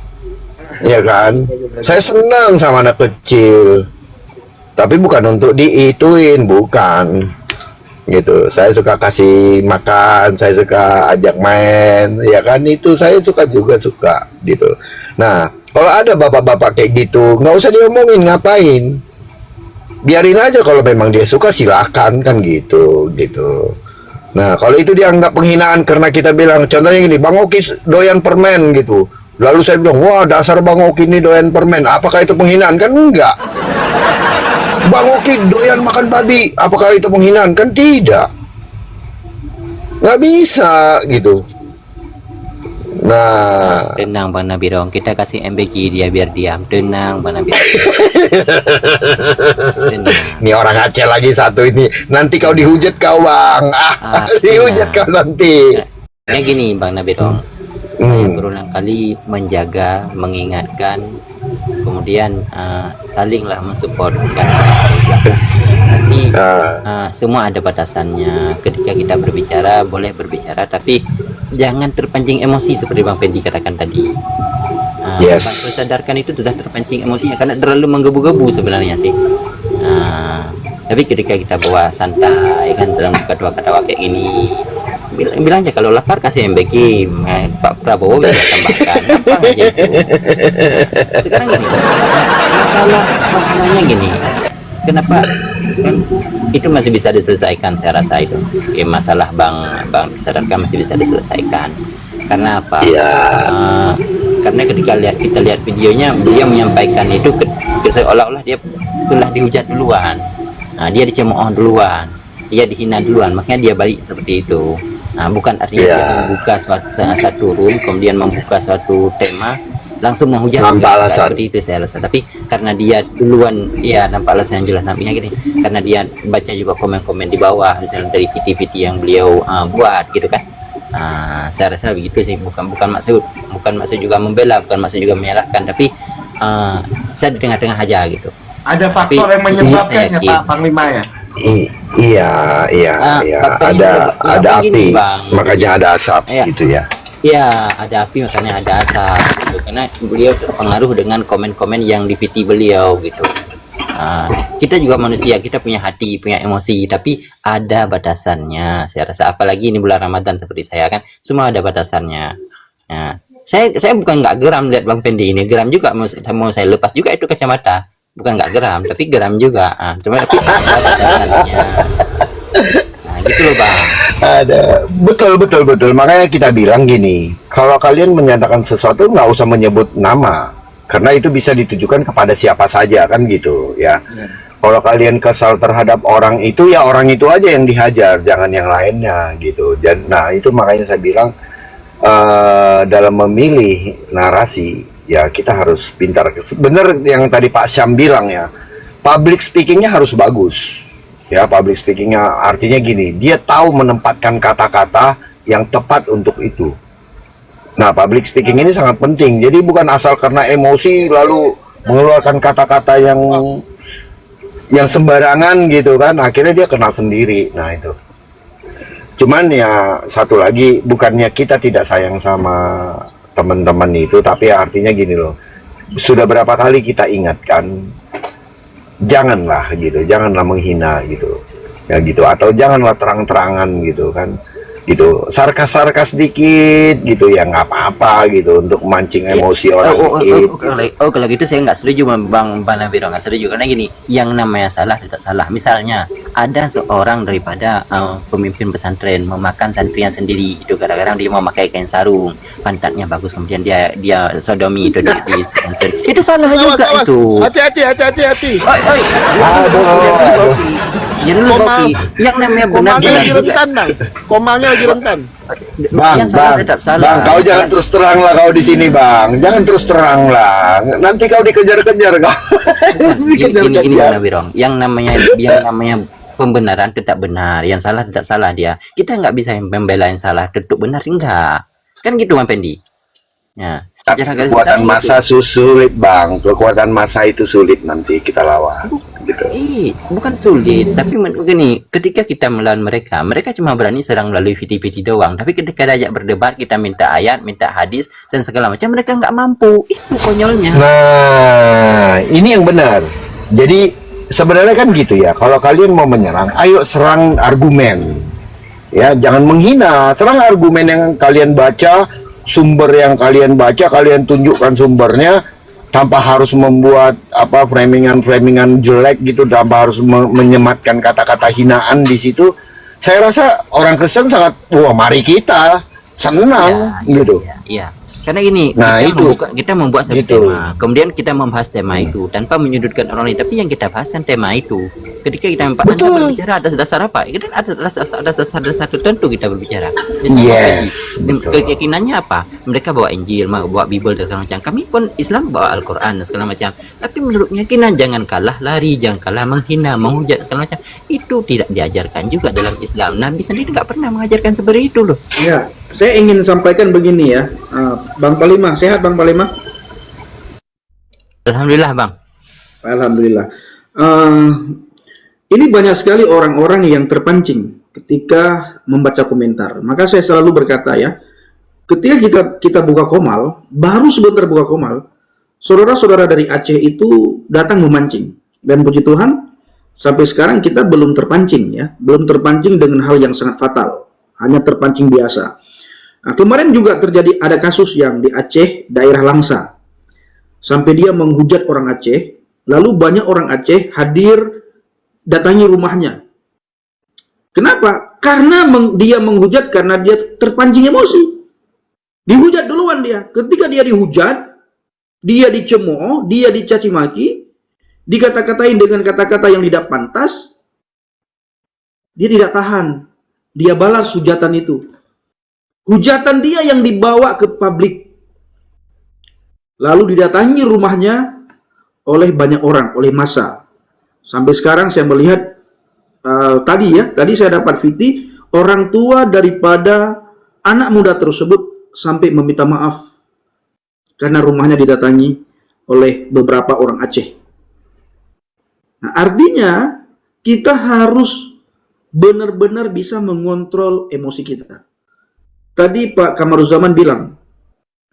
Ya kan? Saya senang sama anak kecil. Tapi bukan untuk diituin, bukan. Gitu. Saya suka kasih makan, saya suka ajak main, ya kan? Itu saya suka gitu. Nah, kalau ada bapak-bapak kayak gitu, nggak usah diomongin, ngapain? Biarin aja, kalau memang dia suka silakan, kan gitu. Nah, kalau itu dianggap penghinaan karena kita bilang, contohnya gini, Bang Oki doyan permen gitu. Lalu saya bilang, wah dasar Bang Oki ini doyan permen. Apakah itu penghinaan? Kan enggak. Bang Oki doyan makan babi. Apakah itu penghinaan? Kan tidak. Nggak bisa gitu. Nah, Tenang Bang Nabirong, kita kasih MBK dia biar diam. Tenang Bang Nabirong. Tenang. ini orang Aceh lagi satu ini. Nanti kau dihujat kau Bang. Dihujat kau nanti. Ya gini Bang Nabirong, saya berulang kali menjaga, mengingatkan, kemudian salinglah mensupport kan. Tapi semua ada batasannya. Ketika kita berbicara boleh berbicara, tapi jangan terpancing emosi seperti Bang Pendi katakan tadi. Yes. Harus sadarkan itu sudah terpancing emosinya karena terlalu menggebu-gebu sebenarnya sih. Tapi ketika kita bawa santai kan dalam kata-kata kayak gini, bilang aja kalau lapar kasih MBK, Pak Prabowo bisa tambahkan apa aja itu. Sekarang gini, masalahnya gini, kenapa kan itu masih bisa diselesaikan, saya rasa itu masalah bang disadarkan masih bisa diselesaikan. Karena apa? Karena ketika kita lihat videonya, dia menyampaikan itu seolah-olah dia telah dihujat duluan, dia dicemooh duluan, dia dihina duluan, makanya dia balik seperti itu. Bukan artinya dia membuka satu room, kemudian membuka suatu tema langsung menghujat seperti itu saya rasa. Tapi karena dia duluan, ya nampak alasan yang jelas. Nampaknya gini, karena dia baca juga komen-komen di bawah, misalnya dari VT-VT yang beliau buat gitu kan. Saya rasa begitu sih, bukan maksud juga membela, bukan maksud juga menyalahkan, tapi saya di tengah-tengah aja gitu. Ada faktor yang menyebabkannya Pak Panglima ya? Iya, ada api, makanya ada asap gitu ya. Iya, ada api makanya ada asap gitu. Karena beliau terpengaruh dengan komen-komen yang di VT beliau gitu. Kita juga manusia, kita punya hati, punya emosi, tapi ada batasannya. Saya rasa apalagi ini bulan Ramadan seperti saya kan, semua ada batasannya. Saya bukan nggak geram lihat Bang Pendi ini, geram juga mau saya lepas juga itu kacamata. Bukan nggak geram, tapi geram juga. Cuma tapi ada batasannya. Gitu loh Bang. Ada, betul. Makanya kita bilang gini, kalau kalian menyatakan sesuatu nggak usah menyebut nama, karena itu bisa ditujukan kepada siapa saja kan gitu ya. Kalau kalian kesal terhadap orang itu, ya orang itu aja yang dihajar, jangan yang lainnya gitu. Dan nah itu makanya saya bilang dalam memilih narasi ya kita harus pintar. Bener yang tadi Pak Syam bilang ya, public speakingnya harus bagus. Ya, public speakingnya artinya gini, dia tahu menempatkan kata-kata yang tepat untuk itu. Nah, public speaking ini sangat penting. Jadi bukan asal karena emosi lalu mengeluarkan kata-kata yang sembarangan gitu kan, akhirnya dia kena sendiri. Nah itu. Cuman ya satu lagi, bukannya kita tidak sayang sama teman-teman itu, tapi artinya gini loh. Sudah berapa kali kita ingatkan, janganlah gitu, janganlah menghina gitu, ya gitu, atau janganlah terang-terangan gitu kan, gitu, sarkas dikit gitu ya nggak apa-apa gitu untuk mancing emosi orang dikit. Kalau gitu saya nggak setuju Bang Nabirong, nggak setuju karena gini, yang namanya salah tidak salah. Misalnya ada seorang daripada pemimpin pesantren memakan santrinya sendiri gitu, kadang-kadang dia memakai kain sarung, pantatnya bagus, kemudian dia sodomi itu di pesantren, itu salah juga itu. Hati-hati. Yang namanya benar Komalnya lagi rentan Bang. Komalnya lagi rentan. Bang, yang salah tetap salah. Bang, kau jangan terus terang lah kau di sini Bang, jangan terus terang lah, nanti kau dikejar-kejar kau. Ini Bang Nabirong, yang namanya pembenaran tetap benar, yang salah tetap salah dia. Kita nggak bisa membela yang salah tetap benar, enggak. Kan gitu Bang Pendi. Ya, secara garis besar kekuatan massa sulit Bang, kekuatan massa itu sulit nanti kita lawan gitu. Bukan sulit, tapi begini, ketika kita melawan mereka cuma berani serang melalui VT-VT doang, tapi ketika diajak berdebat, kita minta ayat, minta hadis dan segala macam, mereka nggak mampu. Itu konyolnya. Nah, ini yang benar. Jadi sebenarnya kan gitu ya, kalau kalian mau menyerang, ayo serang argumen. Ya, jangan menghina, serang argumen yang kalian baca, sumber yang kalian baca, kalian tunjukkan sumbernya, tanpa harus membuat apa framingan jelek gitu, tanpa harus menyematkan kata-kata hinaan di situ. Saya rasa orang Kristen sangat, wah mari kita senang gitu. Iya. Karena ini Nah, itu. kita membuat satu Gitu. tema, kemudian kita membahas tema itu tanpa menyudutkan orang lain, tapi yang kita bahas kan tema itu. Ketika kita Anda berbicara atas dasar apa? Itu kan atas dasar tertentu kita berbicara. Misalnya Yes, keyakinannya apa? Mereka bawa Injil, bawa Bible dan segala macam. Kami pun Islam bawa Al-Quran dan segala macam. Tapi menurut keyakinan jangan kalah lari, jangan kalah menghina, menghujat segala macam. Itu tidak diajarkan juga dalam Islam. Nabi sendiri nggak pernah mengajarkan seperti itu loh. Ya, saya ingin sampaikan begini ya, Bang Palima, sehat Bang Palima? Alhamdulillah bang. Alhamdulillah. Ini banyak sekali orang-orang yang terpancing ketika membaca komentar. Maka saya selalu berkata ya, ketika kita buka komal, baru sebentar buka komal, saudara-saudara dari Aceh itu datang memancing. Dan puji Tuhan, sampai sekarang kita belum terpancing ya, belum terpancing dengan hal yang sangat fatal, hanya terpancing biasa. Nah, kemarin juga terjadi ada kasus yang di Aceh, daerah Langsa, sampai dia menghujat orang Aceh, lalu banyak orang Aceh hadir datangi rumahnya. Kenapa? Karena dia menghujat karena dia terpancing emosi. Dihujat duluan dia. Ketika dia dihujat, dia dicemooh, dia dicaci maki, dikata-katain dengan kata-kata yang tidak pantas, dia tidak tahan. Dia balas hujatan itu. Hujatan dia yang dibawa ke publik. Lalu didatangi rumahnya oleh banyak orang, oleh massa. Sampai sekarang saya melihat tadi saya dapat VT orang tua daripada anak muda tersebut sampai meminta maaf karena rumahnya didatangi oleh beberapa orang Aceh. Nah, artinya kita harus benar-benar bisa mengontrol emosi kita. Tadi Pak Kamaruzaman bilang,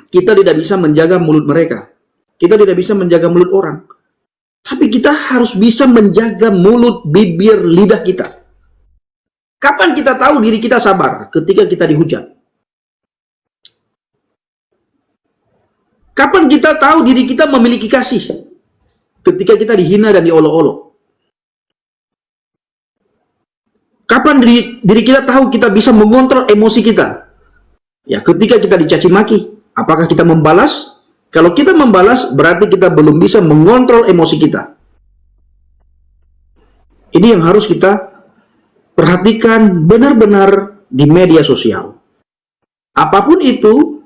kita tidak bisa menjaga mulut mereka. Kita tidak bisa menjaga mulut orang. Tapi kita harus bisa menjaga mulut, bibir, lidah kita. Kapan kita tahu diri kita sabar? Ketika kita dihujat. Kapan kita tahu diri kita memiliki kasih? Ketika kita dihina dan diolok-olok. Kapan diri kita tahu kita bisa mengontrol emosi kita? Ya, ketika kita dicaci maki. Apakah kita membalas? Kalau kita membalas, berarti kita belum bisa mengontrol emosi kita. Ini yang harus kita perhatikan benar-benar di media sosial. Apapun itu,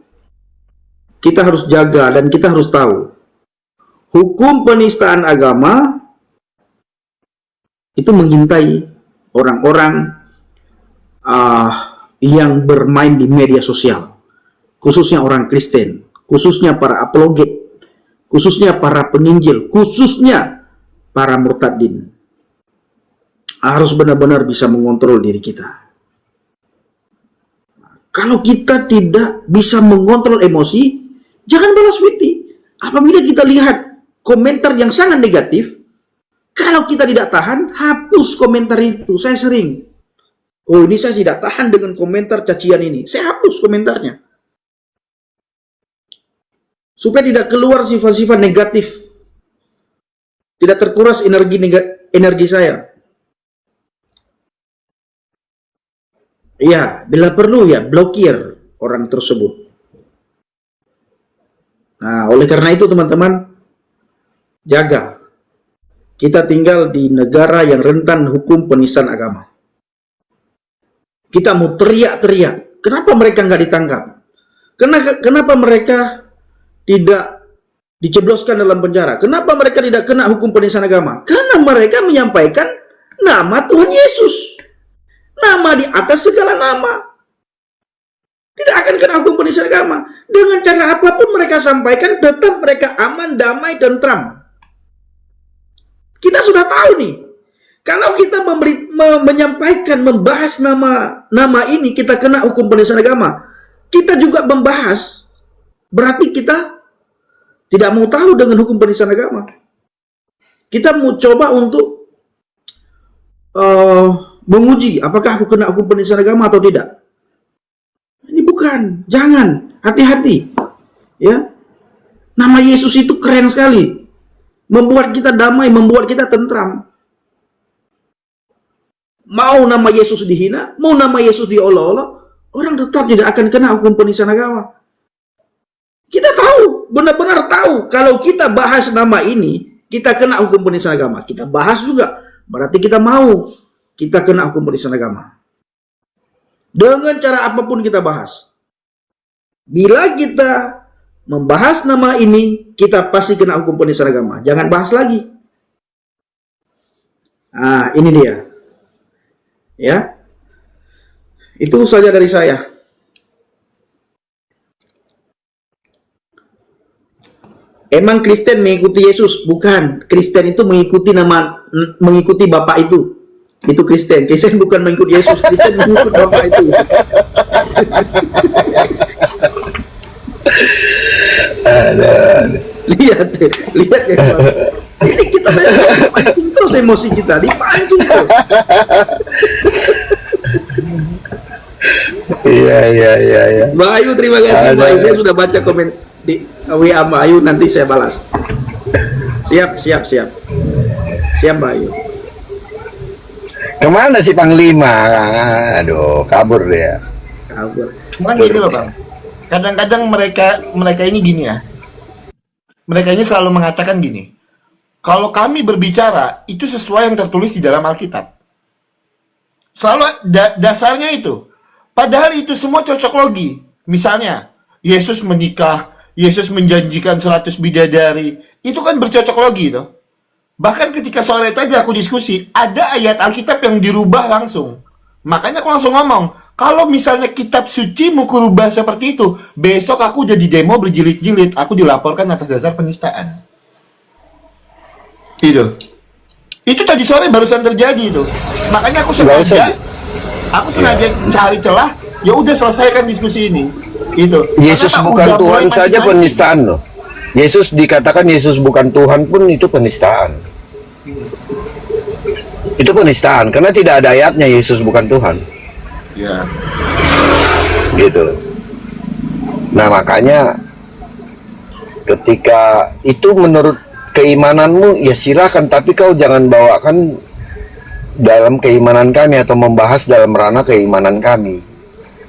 kita harus jaga dan kita harus tahu. Hukum penistaan agama itu mengintai orang-orang yang bermain di media sosial. Khususnya orang Kristen. Khususnya para apologet, khususnya para penginjil, khususnya para murtadin. Harus benar-benar bisa mengontrol diri kita. Kalau kita tidak bisa mengontrol emosi, jangan balas witty. Apabila kita lihat komentar yang sangat negatif, kalau kita tidak tahan, hapus komentar itu. Saya sering, oh ini saya tidak tahan dengan komentar cacian ini. Saya hapus komentarnya. Supaya tidak keluar sifat-sifat negatif. Tidak terkuras energi saya. Ya, bila perlu ya blokir orang tersebut. Nah, oleh karena itu teman-teman, jaga. Kita tinggal di negara yang rentan hukum penistaan agama. Kita mau teriak-teriak. Kenapa mereka nggak ditangkap? Kenapa mereka tidak dicebloskan dalam penjara? Kenapa mereka tidak kena hukum penistaan agama? Karena mereka menyampaikan nama Tuhan Yesus. Nama di atas segala nama. Tidak akan kena hukum penistaan agama. Dengan cara apapun mereka sampaikan, tetap mereka aman, damai, dan tentram. Kita sudah tahu nih. Kalau kita menyampaikan, membahas nama ini, kita kena hukum penistaan agama. Kita juga membahas, berarti kita tidak mau tahu dengan hukum penistaan agama. Kita mau coba untuk menguji apakah aku kena hukum penistaan agama atau tidak. Ini bukan, jangan, hati-hati. Ya, nama Yesus itu keren sekali, membuat kita damai, membuat kita tentram. Mau nama Yesus dihina, mau nama Yesus diolok-olok, orang tetap tidak akan kena hukum penistaan agama. Kita tahu, benar-benar tahu kalau kita bahas nama ini, kita kena hukum penistaan agama. Kita bahas juga, berarti kita mau kita kena hukum penistaan agama. Dengan cara apapun kita bahas. Bila kita membahas nama ini, kita pasti kena hukum penistaan agama. Jangan bahas lagi. Nah, ini dia. Ya. Itu saja dari saya. Emang Kristen mengikuti Yesus? Bukan. Kristen itu mengikuti Bapak itu. Itu Kristen. Kristen bukan mengikuti Yesus. Kristen mengikuti Bapak itu. Lihat ya. Ini kita pancing terus emosi kita, dipancing terus. Iya. Mbak Ayu, terima kasih. Mbak Ayu, saya sudah baca komen di WA Mbak Ayu, nanti saya balas. Siap Mbak Ayu. Kemana si Panglima? Aduh, kabur dia. Cuman gini loh Bang, kadang-kadang mereka ini gini ya, mereka ini selalu mengatakan gini, kalau kami berbicara itu sesuai yang tertulis di dalam Alkitab. Selalu dasarnya itu. Padahal itu semua cocok logi. Misalnya, Yesus menikah, Yesus menjanjikan 100 bidadari, itu kan bercocok logi tuh. Bahkan ketika sore tadi aku diskusi, ada ayat Alkitab yang dirubah langsung. Makanya aku langsung ngomong, kalau misalnya kitab suci mau kurubah seperti itu, besok aku jadi demo berjilid-jilid, aku dilaporkan atas dasar penistaan. Itu tadi sore barusan terjadi itu. Makanya aku sengaja cari celah, ya udah selesaikan diskusi ini. Itu. Yesus bukan Tuhan saja penistaan loh. Yesus dikatakan Yesus bukan Tuhan pun itu penistaan. Itu penistaan karena tidak ada ayatnya Yesus bukan Tuhan. Ya. Gitu. Nah, makanya ketika itu menurut keimananmu ya silakan, tapi kau jangan bawakan dalam keimanan kami atau membahas dalam ranah keimanan kami.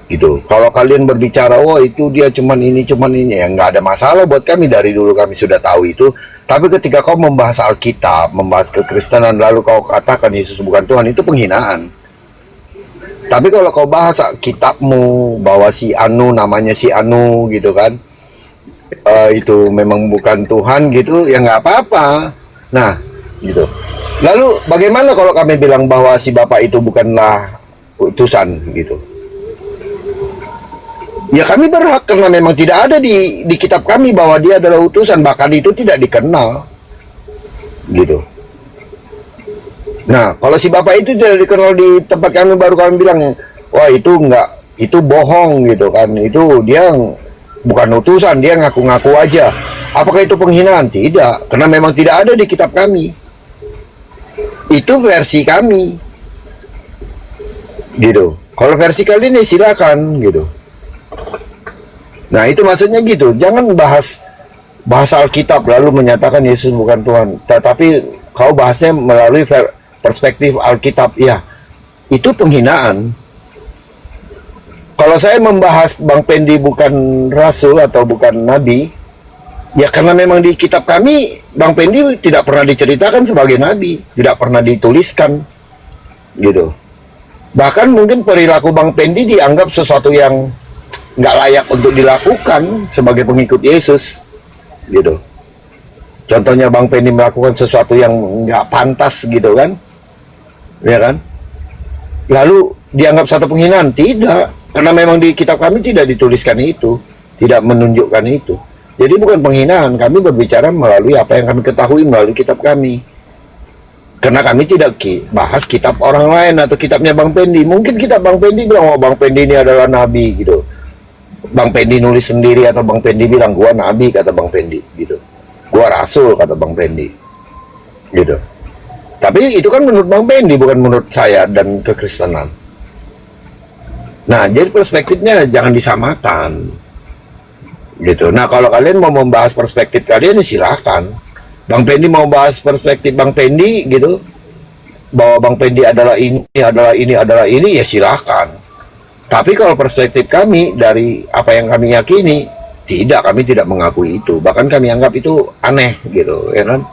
Gitu. Kalau kalian berbicara, oh itu dia cuman ini, ya nggak ada masalah buat kami, dari dulu kami sudah tahu itu. Tapi ketika kau membahas Alkitab, membahas kekristenan, lalu kau katakan Yesus bukan Tuhan, itu penghinaan. Tapi kalau kau bahas kitabmu, bahwa si Anu namanya si Anu gitu kan, itu memang bukan Tuhan gitu, ya nggak apa-apa. Nah, gitu. Lalu bagaimana kalau kami bilang bahwa si Bapak itu bukanlah utusan gitu? Ya kami berhak karena memang tidak ada di kitab kami bahwa dia adalah utusan, bahkan itu tidak dikenal gitu. Nah, kalau si Bapak itu tidak dikenal di tempat kami, baru kami bilang, wah itu enggak, itu bohong gitu kan, itu dia bukan utusan, dia ngaku-ngaku aja. Apakah itu penghinaan? Tidak, karena memang tidak ada di kitab kami. Itu versi kami gitu. Kalau versi kalian ya silakan gitu. Nah itu maksudnya gitu, jangan bahas Alkitab lalu menyatakan Yesus bukan Tuhan, tetapi kau bahasnya melalui perspektif Alkitab, ya itu penghinaan. Kalau saya membahas Bang Pendi bukan rasul atau bukan nabi, ya karena memang di kitab kami Bang Pendi tidak pernah diceritakan sebagai nabi, tidak pernah dituliskan gitu. Bahkan mungkin perilaku Bang Pendi dianggap sesuatu yang nggak layak untuk dilakukan sebagai pengikut Yesus gitu. Contohnya Bang Pendi melakukan sesuatu yang nggak pantas gitu kan, ya kan, lalu dianggap satu penghinaan? Tidak, karena memang di kitab kami tidak dituliskan itu, tidak menunjukkan itu. Jadi bukan penghinaan, kami berbicara melalui apa yang kami ketahui melalui kitab kami. Karena kami tidak bahas kitab orang lain atau kitabnya Bang Pendi. Mungkin kitab Bang Pendi bilang, oh Bang Pendi ini adalah nabi gitu. Bang Pendi nulis sendiri atau Bang Pendi bilang gua nabi, kata Bang Pendi gitu. Gua rasul, kata Bang Pendi gitu. Tapi itu kan menurut Bang Pendi, bukan menurut saya dan kekristenan. Nah, jadi perspektifnya jangan disamakan gitu. Nah, kalau kalian mau membahas perspektif kalian ya silakan. Bang Pendi mau bahas perspektif Bang Pendi gitu, bahwa Bang Pendi adalah ini, ya silakan. Tapi kalau perspektif kami dari apa yang kami yakini, Tidak, kami tidak mengakui itu. Bahkan kami anggap itu aneh gitu, ya kan?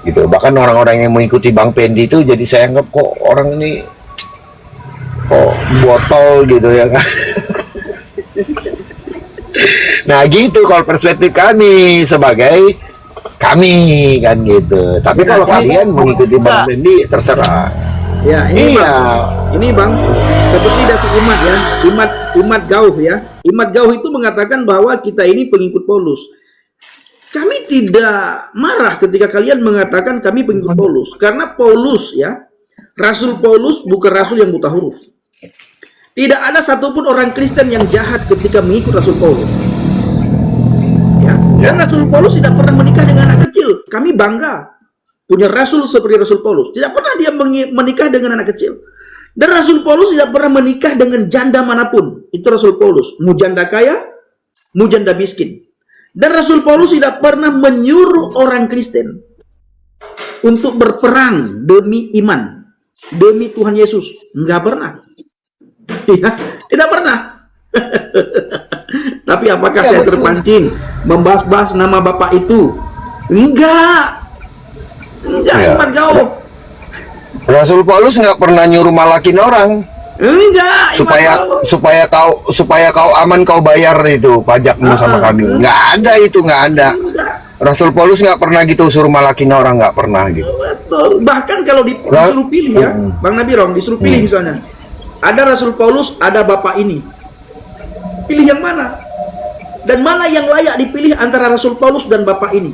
Gitu. Bahkan orang-orang yang mengikuti Bang Pendi itu jadi saya anggap kok orang ini kok botol gitu ya kan. Nah gitu kalau perspektif kami sebagai kami kan gitu. Tapi kalau kalian mengikuti Bang Pendi terserah. Ya, ini Iya. Bang. Ini Bang, seperti dasi Imat ya. Imat Gauh ya. Imat Gauh itu mengatakan bahwa kita ini pengikut Paulus. Kami tidak marah ketika kalian mengatakan kami pengikut Paulus, karena Paulus ya, Rasul Paulus bukan rasul yang buta huruf. Tidak ada satupun orang Kristen yang jahat ketika mengikut Rasul Paulus. Ya, dan Rasul Paulus tidak pernah menikah dengan anak kecil. Kami bangga punya rasul seperti Rasul Paulus. Tidak pernah dia menikah dengan anak kecil. Dan Rasul Paulus tidak pernah menikah dengan janda manapun. Itu Rasul Paulus. Mu janda kaya, mu janda miskin. Dan Rasul Paulus tidak pernah menyuruh orang Kristen untuk berperang demi iman, demi Tuhan Yesus. Enggak pernah. Ya, tidak pernah. Tapi apakah saya terpancing membahas-bahas nama Bapak itu? Enggak. Enggak, Ya. Iman Gauh. Rasul Paulus nggak pernah nyuruh malakin orang Enggak, Iman Gauh. supaya kau aman kau bayar itu pajakmu sama kami. Nggak ada itu, nggak ada. Enggak. Rasul Paulus nggak pernah gitu suruh malakin orang, nggak pernah gitu. Betul. Bahkan kalau disuruh pilih ya, Bang Nabirong, disuruh pilih misalnya. Ada Rasul Paulus, ada Bapak ini. Pilih yang mana? Dan mana yang layak dipilih antara Rasul Paulus dan Bapak ini?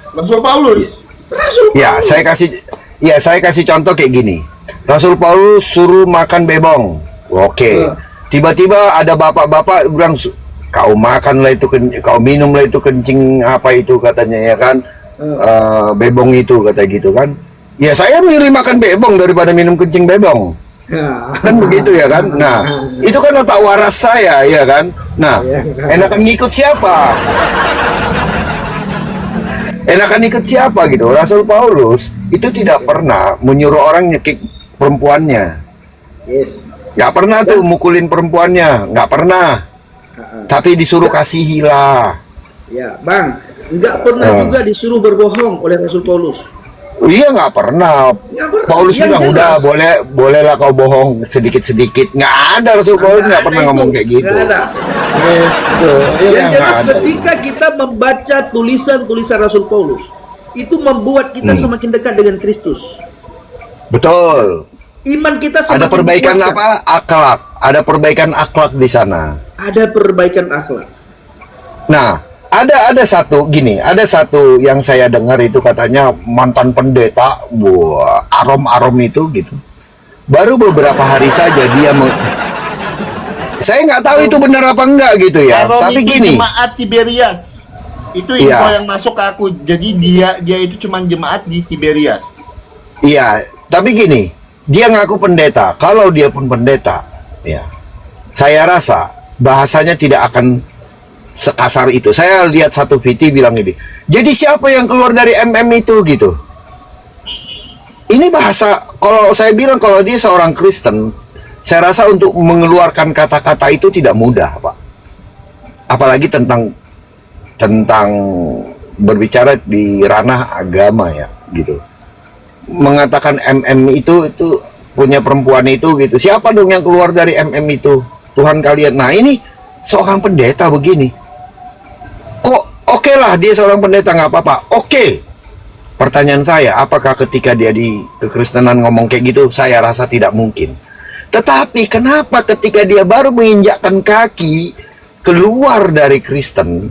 Rasul Paulus. Rasul Ya, Paulus. saya kasih contoh kayak gini. Rasul Paulus suruh makan bebong. Oke. Tiba-tiba ada bapak-bapak bilang, kau makanlah itu, kau minumlah itu kencing apa itu katanya ya kan, bebong itu kata gitu kan. Ya saya milih makan bebong daripada minum kencing bebong. Ya. Kan begitu ya kan. Nah itu kan otak waras saya ya kan. Nah enakan ngikut siapa? Enakan ikut siapa gitu. Rasul Paulus itu tidak pernah menyuruh orang nyekik perempuannya. Yes. Nggak pernah tuh mukulin perempuannya, nggak pernah. Tapi disuruh kasihilah. Ya, Bang, enggak pernah juga disuruh berbohong oleh Rasul Paulus. Iya nggak pernah. Nggak pernah. Paulus Yang bilang jelas. udah bolehlah kau bohong sedikit-sedikit. Nggak ada Rasul Paulus nggak pernah ada ngomong itu. kayak gitu. Nggak ada. Gitu. Iya, Yang nggak jelas ada. ketika kita membaca tulisan-tulisan Rasul Paulus, itu membuat kita semakin dekat dengan Kristus. Betul. Iman kita semakin Ada perbaikan dikuatkan. apa? Akhlak. Ada perbaikan akhlak di sana. Ada perbaikan akhlak. Nah, ada satu gini, ada satu yang saya dengar itu katanya mantan pendeta, wah, arom-arom itu gitu. Baru beberapa hari saja dia saya nggak tahu itu benar apa enggak gitu ya. Arom Tapi itu gini, jemaat Tiberias. Itu info Iya. yang masuk ke aku. Jadi dia itu cuma jemaat di Tiberias. iya, tapi gini, dia ngaku pendeta. Kalau dia pun pendeta, ya, saya rasa bahasanya tidak akan sekasar itu. Saya lihat satu VT bilang ini. Jadi siapa yang keluar dari MM itu gitu? Ini bahasa, kalau saya bilang kalau dia seorang Kristen, saya rasa untuk mengeluarkan kata-kata itu tidak mudah, Pak. Apalagi tentang berbicara di ranah agama ya, gitu. Mengatakan MM itu punya perempuan itu gitu. Siapa dong yang keluar dari MM itu? Tuhan kalian. Nah, ini seorang pendeta begini. Kok oke lah dia seorang pendeta nggak apa-apa. Oke. Pertanyaan saya, apakah ketika dia di kekristenan ngomong kayak gitu? Saya rasa tidak mungkin. Tetapi kenapa ketika dia baru menginjakkan kaki keluar dari Kristen,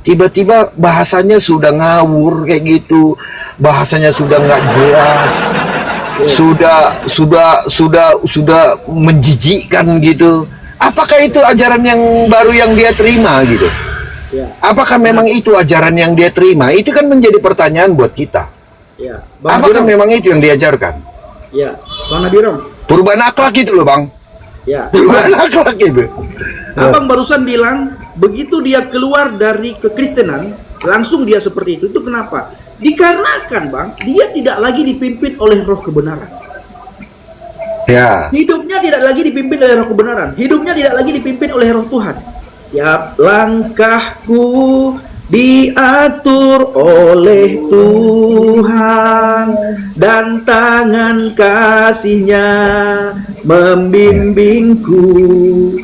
tiba-tiba bahasanya sudah ngawur kayak gitu, bahasanya sudah nggak jelas, sudah menjijikkan gitu. Apakah itu ajaran yang baru yang dia terima gitu? Ya. Apakah memang itu ajaran yang dia terima? Itu kan menjadi pertanyaan buat kita. Ya, Bang Apakah Nabirong. memang itu yang diajarkan? Ya, Bang Nabirong. Perubahan akhlak itu loh, Bang. Ya. Perubahan akhlak itu. Abang barusan bilang begitu dia keluar dari kekristenan langsung dia seperti itu. Itu kenapa? Dikarenakan Bang, dia tidak lagi dipimpin oleh roh kebenaran. Ya. Hidupnya tidak lagi dipimpin oleh roh kebenaran. Hidupnya tidak lagi dipimpin oleh roh Tuhan. Tiap langkahku diatur oleh Tuhan, dan tangan kasih-Nya membimbingku.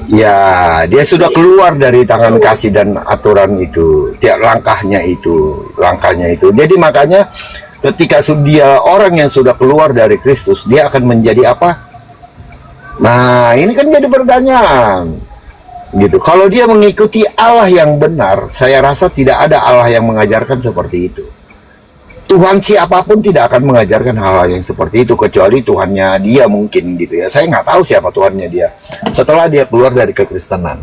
Ya, dia sudah keluar dari tangan kasih dan aturan itu. Tiap langkahnya itu. Jadi makanya ketika dia orang yang sudah keluar dari Kristus, dia akan menjadi apa? Nah, ini kan jadi pertanyaan. Gitu. Kalau dia mengikuti Allah yang benar, saya rasa tidak ada Allah yang mengajarkan seperti itu. Tuhan siapapun tidak akan mengajarkan hal-hal yang seperti itu, kecuali Tuhannya dia mungkin gitu ya. Saya nggak tahu siapa Tuhannya dia setelah dia keluar dari kekristenan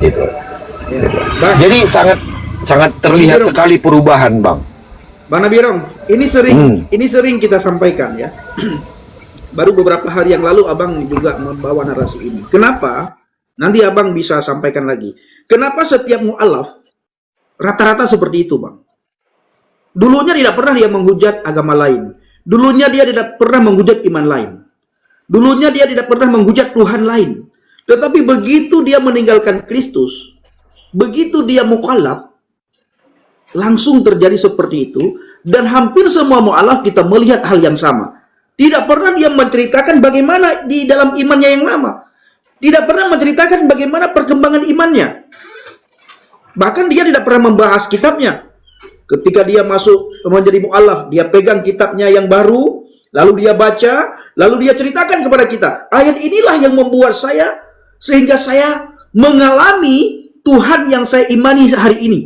gitu. Gitu. Jadi sangat terlihat sekali perubahan, Bang. Bang Nabirong, ini sering kita sampaikan ya. Baru beberapa hari yang lalu Abang juga membawa narasi ini. Kenapa? Nanti Abang bisa sampaikan lagi. Kenapa setiap mu'alaf rata-rata seperti itu, Bang? Dulunya tidak pernah dia menghujat agama lain. Dulunya dia tidak pernah menghujat iman lain. Dulunya dia tidak pernah menghujat Tuhan lain. Tetapi begitu dia meninggalkan Kristus, begitu dia mu'alaf, langsung terjadi seperti itu. Dan hampir semua mu'alaf kita melihat hal yang sama. Tidak pernah dia menceritakan bagaimana di dalam imannya yang lama. Tidak pernah menceritakan bagaimana perkembangan imannya. Bahkan dia tidak pernah membahas kitabnya. Ketika dia masuk menjadi mu'alaf, dia pegang kitabnya yang baru, lalu dia baca, lalu dia ceritakan kepada kita. Ayat inilah yang membuat saya, sehingga saya mengalami Tuhan yang saya imani hari ini.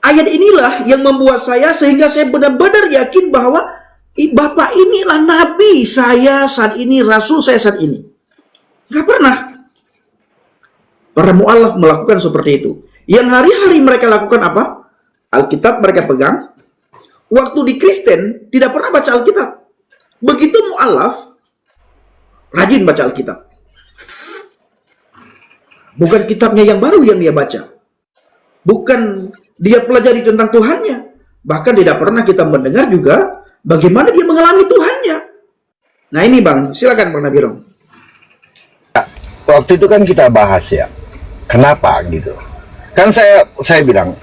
Ayat inilah yang membuat saya, sehingga saya benar-benar yakin bahwa Bapak inilah Nabi saya saat ini, Rasul saya saat ini. Gak pernah para mu'alaf melakukan seperti itu. Yang hari-hari mereka lakukan apa? Alkitab mereka pegang. Waktu di Kristen tidak pernah baca Alkitab. Begitu mu'alaf rajin baca Alkitab. Bukan kitabnya yang baru yang dia baca. Bukan dia pelajari tentang Tuhannya. Bahkan tidak pernah kita mendengar juga bagaimana dia mengalami Tuhannya. Nah ini Bang, silakan Bang Nabirong. Waktu itu kan kita bahas ya, kenapa gitu. Kan saya bilang,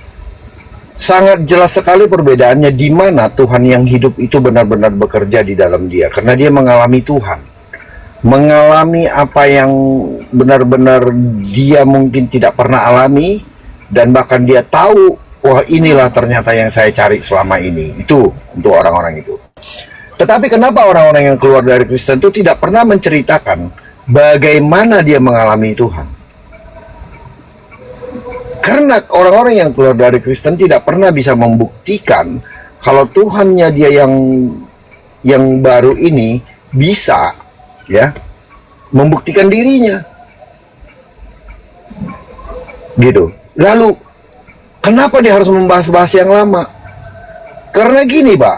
sangat jelas sekali perbedaannya di mana Tuhan yang hidup itu benar-benar bekerja di dalam dia. Karena dia mengalami Tuhan. Mengalami apa yang benar-benar dia mungkin tidak pernah alami. Dan bahkan dia tahu, wah inilah ternyata yang saya cari selama ini. Itu untuk orang-orang itu. Tetapi kenapa orang-orang yang keluar dari Kristen itu tidak pernah menceritakan bagaimana dia mengalami Tuhan? Karena orang-orang yang keluar dari Kristen tidak pernah bisa membuktikan kalau Tuhannya dia yang baru ini bisa ya membuktikan dirinya. Gitu. Lalu kenapa dia harus membahas-bahas yang lama? Karena gini, Pak.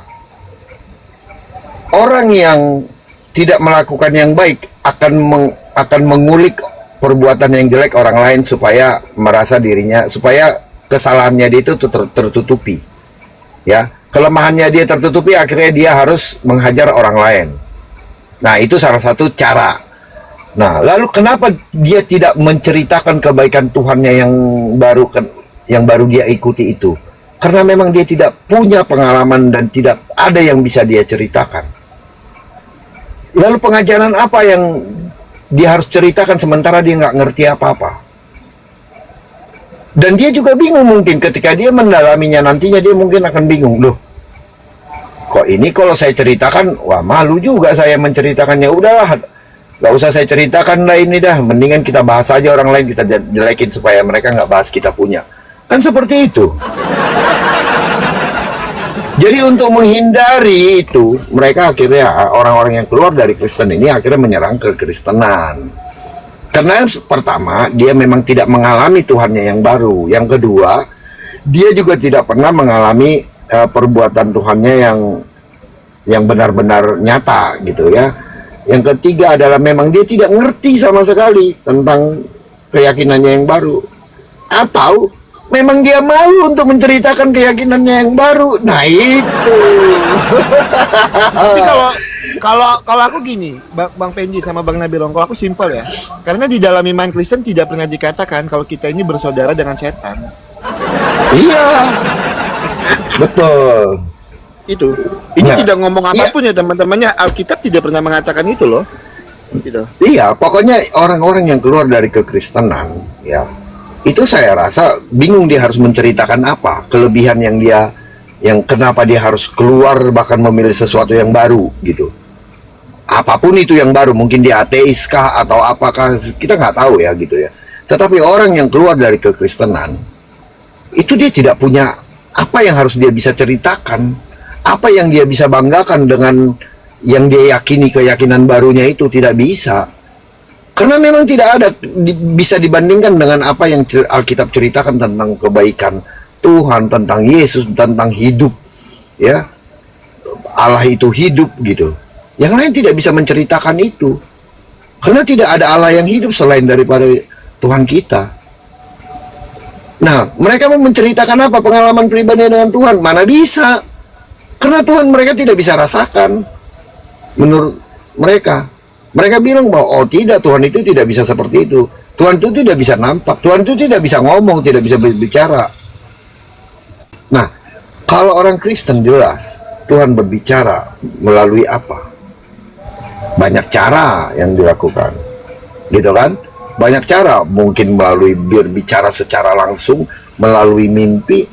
Orang yang tidak melakukan yang baik akan mengulik perbuatan yang jelek orang lain supaya merasa dirinya, supaya kesalahannya dia itu tertutupi. Ya, kelemahannya dia tertutupi, akhirnya dia harus menghajar orang lain. Nah, itu salah satu cara. Nah, lalu kenapa dia tidak menceritakan kebaikan Tuhannya yang baru dia ikuti itu? Karena memang dia tidak punya pengalaman dan tidak ada yang bisa dia ceritakan. Lalu pengajaran apa yang dia harus ceritakan sementara dia nggak ngerti apa-apa? Dan dia juga bingung mungkin ketika dia mendalaminya nantinya dia mungkin akan bingung. Loh, kok ini kalau saya ceritakan, wah malu juga saya menceritakannya. Udahlah, nggak usah saya ceritakan lah ini dah. Mendingan kita bahas aja orang lain, kita jelekin supaya mereka nggak bahas kita punya. Kan seperti itu. Jadi untuk menghindari itu, mereka akhirnya orang-orang yang keluar dari Kristen ini akhirnya menyerang kekristenan. Karena pertama, dia memang tidak mengalami Tuhannya yang baru. Yang kedua, dia juga tidak pernah mengalami perbuatan Tuhannya yang benar-benar nyata gitu ya. Yang ketiga adalah memang dia tidak ngerti sama sekali tentang keyakinannya yang baru. Atau memang dia malu untuk menceritakan keyakinannya yang baru. Nah itu. Tapi Kalau aku gini, Bang Penji sama Bang Nabilong, kalau aku simpel ya. Karena di dalam iman Kristen tidak pernah dikatakan kalau kita ini bersaudara dengan setan. Iya, betul. Itu. Ini Nah, tidak ngomong iya. apapun ya teman-temannya. Alkitab tidak pernah mengatakan itu loh. Gitu. Iya, pokoknya orang-orang yang keluar dari kekristenan, ya, itu saya rasa bingung dia harus menceritakan apa kelebihan yang kenapa dia harus keluar bahkan memilih sesuatu yang baru gitu. Apapun itu yang baru, mungkin dia ateis kah atau apakah, kita nggak tahu ya gitu ya. Tetapi orang yang keluar dari kekristenan itu dia tidak punya apa yang harus dia bisa ceritakan, apa yang dia bisa banggakan dengan yang dia yakini, keyakinan barunya itu tidak bisa. Karena memang tidak ada bisa dibandingkan dengan apa yang Alkitab ceritakan tentang kebaikan Tuhan, tentang Yesus, tentang hidup, ya. Allah itu hidup gitu. Yang lain tidak bisa menceritakan itu. Karena tidak ada Allah yang hidup selain daripada Tuhan kita. Nah, mereka mau menceritakan apa pengalaman pribadi dengan Tuhan? Mana bisa? Karena Tuhan mereka tidak bisa rasakan. Menurut mereka bilang bahwa oh tidak, Tuhan itu tidak bisa seperti itu. Tuhan itu tidak bisa nampak. Tuhan itu tidak bisa ngomong, tidak bisa berbicara. Nah, kalau orang Kristen jelas Tuhan berbicara melalui apa? Banyak cara yang dilakukan, gitu kan? Banyak cara, mungkin melalui berbicara secara langsung, melalui mimpi,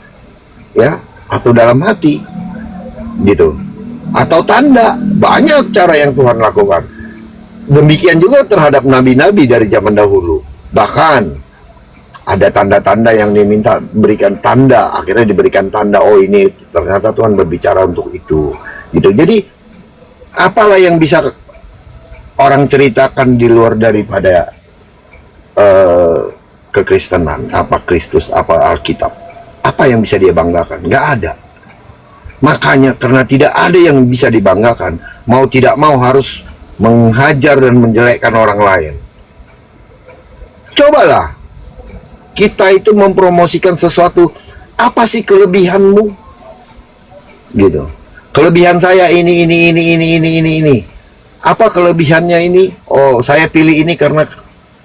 ya, atau dalam hati, gitu. Atau tanda, banyak cara yang Tuhan lakukan. Demikian juga terhadap nabi-nabi dari zaman dahulu. Bahkan ada tanda-tanda yang diminta berikan tanda, akhirnya diberikan tanda, oh ini ternyata Tuhan berbicara untuk itu, gitu. Jadi apalah yang bisa orang ceritakan di luar daripada kekristenan, apa Kristus, apa Alkitab, apa yang bisa dia banggakan? Nggak ada. Makanya karena tidak ada yang bisa dibanggakan, mau tidak mau harus menghajar dan menjelekkan orang lain. Cobalah kita itu mempromosikan sesuatu, apa sih kelebihanmu? Gitu. Kelebihan saya ini. Apa kelebihannya ini? Oh, saya pilih ini karena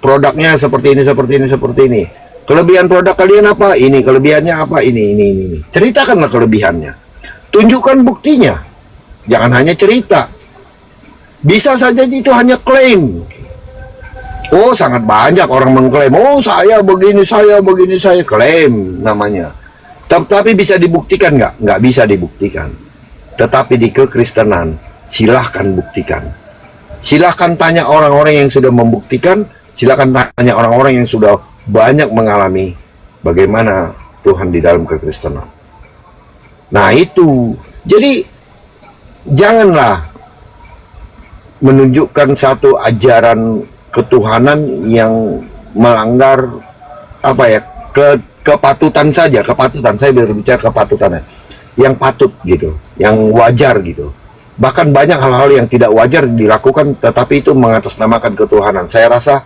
produknya seperti ini. Kelebihan produk kalian apa? Ini. Kelebihannya apa? Ini. Ceritakanlah kelebihannya. Tunjukkan buktinya. Jangan hanya cerita. Bisa saja itu hanya klaim. Oh, sangat banyak orang mengklaim, oh saya begini, saya klaim namanya. Tapi bisa dibuktikan nggak? Nggak bisa dibuktikan. Tetapi di kekristenan, silahkan buktikan. Silahkan tanya orang-orang yang sudah membuktikan, silahkan tanya orang-orang yang sudah banyak mengalami bagaimana Tuhan di dalam kekristenan. Nah itu, jadi janganlah menunjukkan satu ajaran ketuhanan yang melanggar apa ya, kepatutan saja, saya berbicara kepatutannya yang patut gitu, yang wajar gitu. Bahkan banyak hal-hal yang tidak wajar dilakukan tetapi itu mengatasnamakan ketuhanan. Saya rasa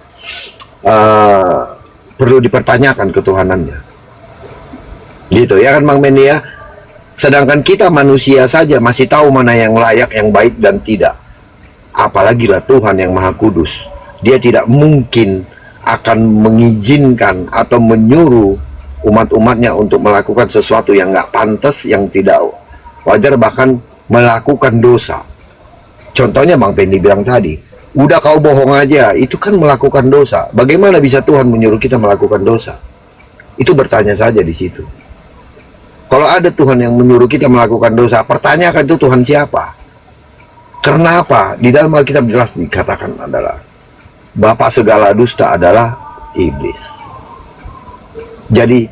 perlu dipertanyakan ketuhanannya gitu ya kan Bang Benny ya. Sedangkan kita manusia saja masih tahu mana yang layak, yang baik dan tidak, apalagi lah Tuhan yang Maha Kudus. Dia tidak mungkin akan mengizinkan atau menyuruh umat-umatnya untuk melakukan sesuatu yang nggak pantas, yang tidak wajar, bahkan melakukan dosa. Contohnya Bang Pendi bilang tadi, udah kau bohong aja, itu kan melakukan dosa. Bagaimana bisa Tuhan menyuruh kita melakukan dosa? Itu bertanya saja di situ. Kalau ada Tuhan yang menyuruh kita melakukan dosa, pertanyakan itu Tuhan siapa? Karena apa? Di dalam Alkitab jelas dikatakan adalah bapak segala dusta adalah iblis. Jadi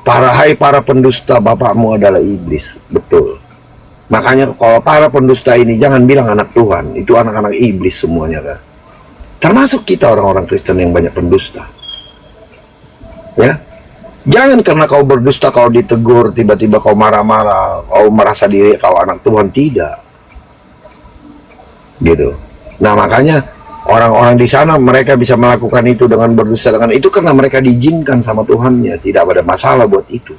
para pendusta bapakmu adalah iblis. Betul. Makanya kalau para pendusta ini jangan bilang anak Tuhan, itu anak-anak iblis semuanya kan. Termasuk kita orang-orang Kristen yang banyak pendusta. Ya. Jangan karena kau berdusta kau ditegur, tiba-tiba kau marah-marah, kau merasa diri kau anak Tuhan, tidak. Gitu. Nah, makanya orang-orang di sana mereka bisa melakukan itu dengan berdusta dengan itu karena mereka diizinkan sama Tuhannya, tidak ada masalah buat itu.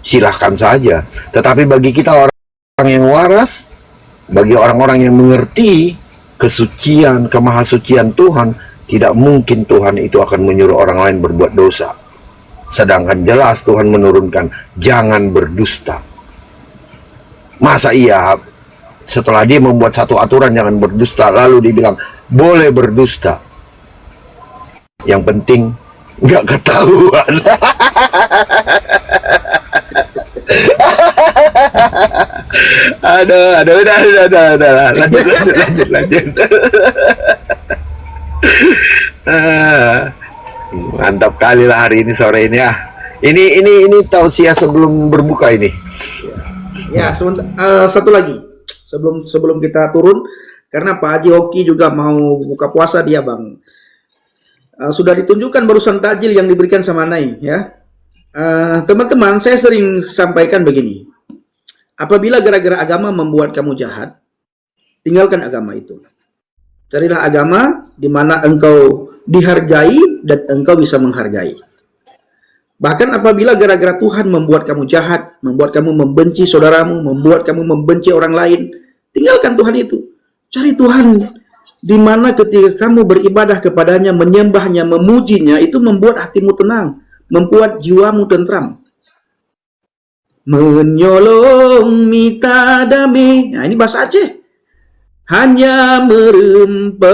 Silahkan saja. Tetapi bagi kita orang yang waras, Bagi orang-orang yang mengerti kesucian, kemahasucian Tuhan, tidak mungkin Tuhan itu akan menyuruh orang lain berbuat dosa. Sedangkan jelas Tuhan menurunkan, jangan berdusta. Masa iya setelah dia membuat satu aturan jangan berdusta, lalu dibilang boleh berdusta? Yang penting nggak ketahuan. Udah. Lanjut. Mantap kali lah hari ini, sore ini ya. Ini tausiah sebelum berbuka ini. Ya, satu lagi sebelum kita turun, karena Pak Haji Hoki juga mau buka puasa dia, Bang. Sudah ditunjukkan barusan takjil yang diberikan sama Nai, ya. Teman-teman, saya sering sampaikan begini. Apabila gara-gara agama membuat kamu jahat, tinggalkan agama itu. Carilah agama di mana engkau dihargai dan engkau bisa menghargai. Bahkan apabila gara-gara Tuhan membuat kamu jahat, membuat kamu membenci saudaramu, membuat kamu membenci orang lain, tinggalkan Tuhan itu. Cari Tuhan di mana ketika kamu beribadah kepadanya, menyembahnya, memujinya, itu membuat hatimu tenang, membuat jiwamu tentram. Menyolong mita damai. Nah, ini bahasa Aceh. Hanya merempet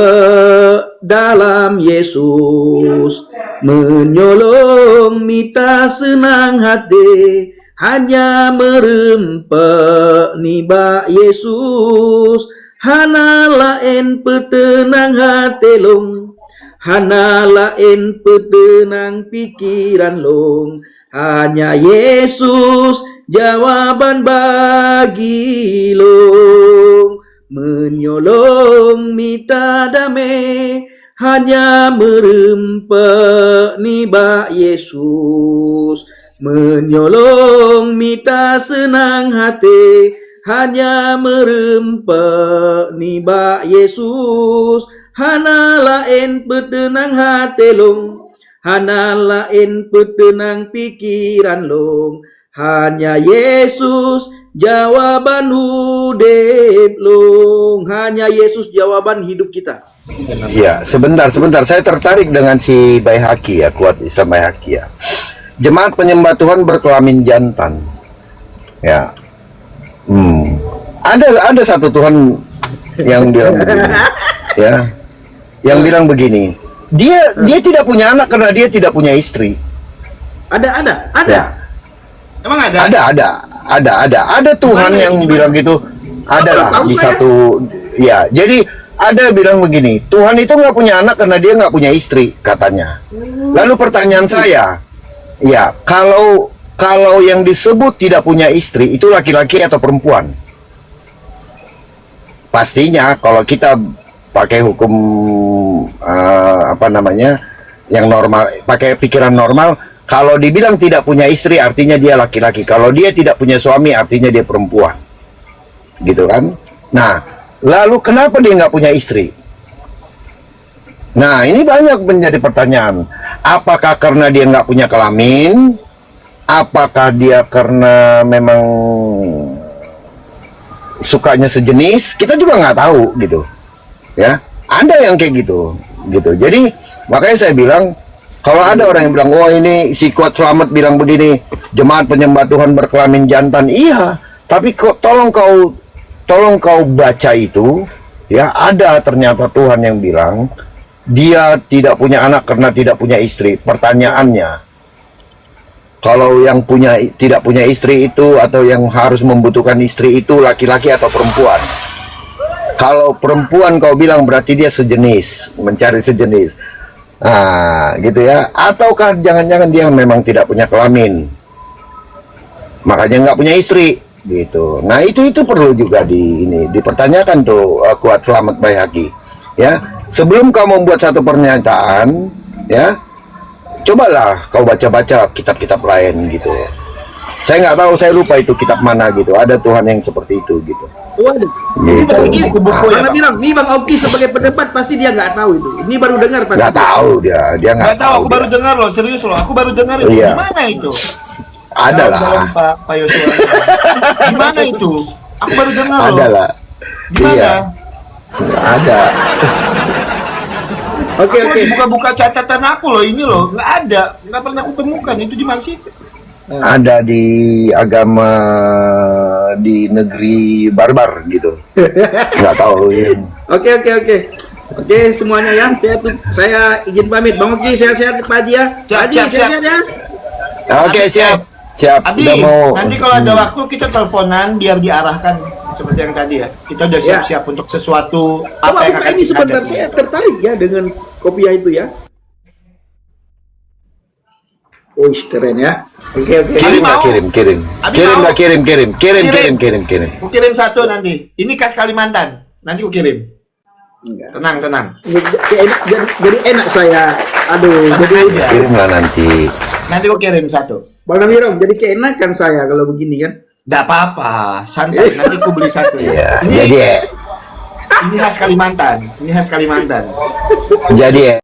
dalam Yesus, menyolong mita senang hati. Hanya merempet niba Yesus, hana lain petenang hati long, hana lain petenang pikiran long. Hanya Yesus jawaban bagi long. Menyolong mita damai, hanya merempet niba Yesus. Menyolong mita senang hati, hanya merempet niba Yesus. Hana lain petenang hati long, hana lain petenang pikiran long. Hanya Yesus jawaban hidup long. Hanya Yesus jawaban hidup kita. Ya, sebentar. Saya tertarik dengan si Baihaqi ya, kuat Islam Baihaqi ya. Jemaat penyembah Tuhan berkelamin jantan. Ya. Ada satu Tuhan yang bilang begini. Ya. Yang bilang begini. Dia tidak punya anak karena dia tidak punya istri. Ada. Ya. Emang ada? Ada Tuhan yang bilang gitu. Adalah di satu, ya. Jadi ada bilang begini, Tuhan itu nggak punya anak karena dia nggak punya istri katanya. Lalu pertanyaan saya, ya kalau yang disebut tidak punya istri itu laki-laki atau perempuan? Pastinya kalau kita pakai hukum yang normal, pakai pikiran normal. Kalau dibilang tidak punya istri artinya dia laki-laki. Kalau dia tidak punya suami artinya dia perempuan. Gitu kan? Nah, lalu kenapa dia nggak punya istri? Nah, ini banyak menjadi pertanyaan. Apakah karena dia nggak punya kelamin? Apakah dia karena memang sukanya sejenis? Kita juga nggak tahu gitu. Ya, ada yang kayak gitu. Jadi, makanya saya bilang, kalau ada orang yang bilang, oh ini si Kuat Selamat bilang begini, jemaat penyembah Tuhan berkelamin jantan, iya. Tapi tolong kau baca itu, ya ada ternyata Tuhan yang bilang dia tidak punya anak karena tidak punya istri. Pertanyaannya, kalau yang tidak punya istri itu atau yang harus membutuhkan istri itu laki-laki atau perempuan? Kalau perempuan kau bilang berarti dia sejenis, mencari sejenis. Nah, gitu ya. Ataukah jangan-jangan dia memang tidak punya kelamin, makanya nggak punya istri, gitu. Nah, itu perlu juga dipertanyakan tuh, Kuat Selamat Baihaqi. Ya, sebelum kau membuat satu pernyataan, ya, cobalah kau baca-baca kitab-kitab lain, gitu. Saya nggak tahu, saya lupa itu kitab mana gitu. Ada Tuhan yang seperti itu, gitu. Waduh. Ini buku-buku ya, bilang, nih Bang Oki sebagai pendebat pasti dia nggak tahu itu. Ini baru dengar pasti. Nggak tahu dia nggak tahu. Aku baru dengar loh, serius loh. Aku baru dengar itu. Iya. Gimana itu? Ada lah. Pak Yosua. Gimana itu? Aku baru dengar loh. Ada lah. Gimana? Iya. Nggak ada. Oke, Aku oke. lagi buka-buka catatan aku loh, ini loh, nggak ada, nggak pernah aku temukan. Itu di mana sih? Ada di agama di negeri barbar gitu. Nggak tahu ya. Oke, oke, oke. Oke, semuanya ya. Saya izin pamit. Bang Oki, sehat-sehat Pak Haji ya. Pak Haji, Siap, siap. sehat-sehat ya. Oke, siap. Siap. Abi, Udah mau. nanti kalau ada waktu kita teleponan biar diarahkan seperti yang tadi ya. Kita udah siap-siap untuk sesuatu Coba apa yang buka akan ini kita sebentar, hadapi. saya tertarik ya dengan kopiah itu ya. Wih, keren ya. Oke, oke. Kirim Abi lah, mau? kirim. Abi Kirim mau? lah, kirim. Aku kirim satu nanti. Ini khas Kalimantan. Nanti aku kirim. Enggak. Tenang, tenang. Jadi enak saya. Aduh, Tenang jadi aja. Kirim lah nanti. Nanti aku kirim satu. Bang Namirom, jadi keenakan saya kalau begini kan. Nggak apa-apa, santai. Nanti aku beli satu ya. Iya. Ini khas Kalimantan. Ini khas Kalimantan. Jadi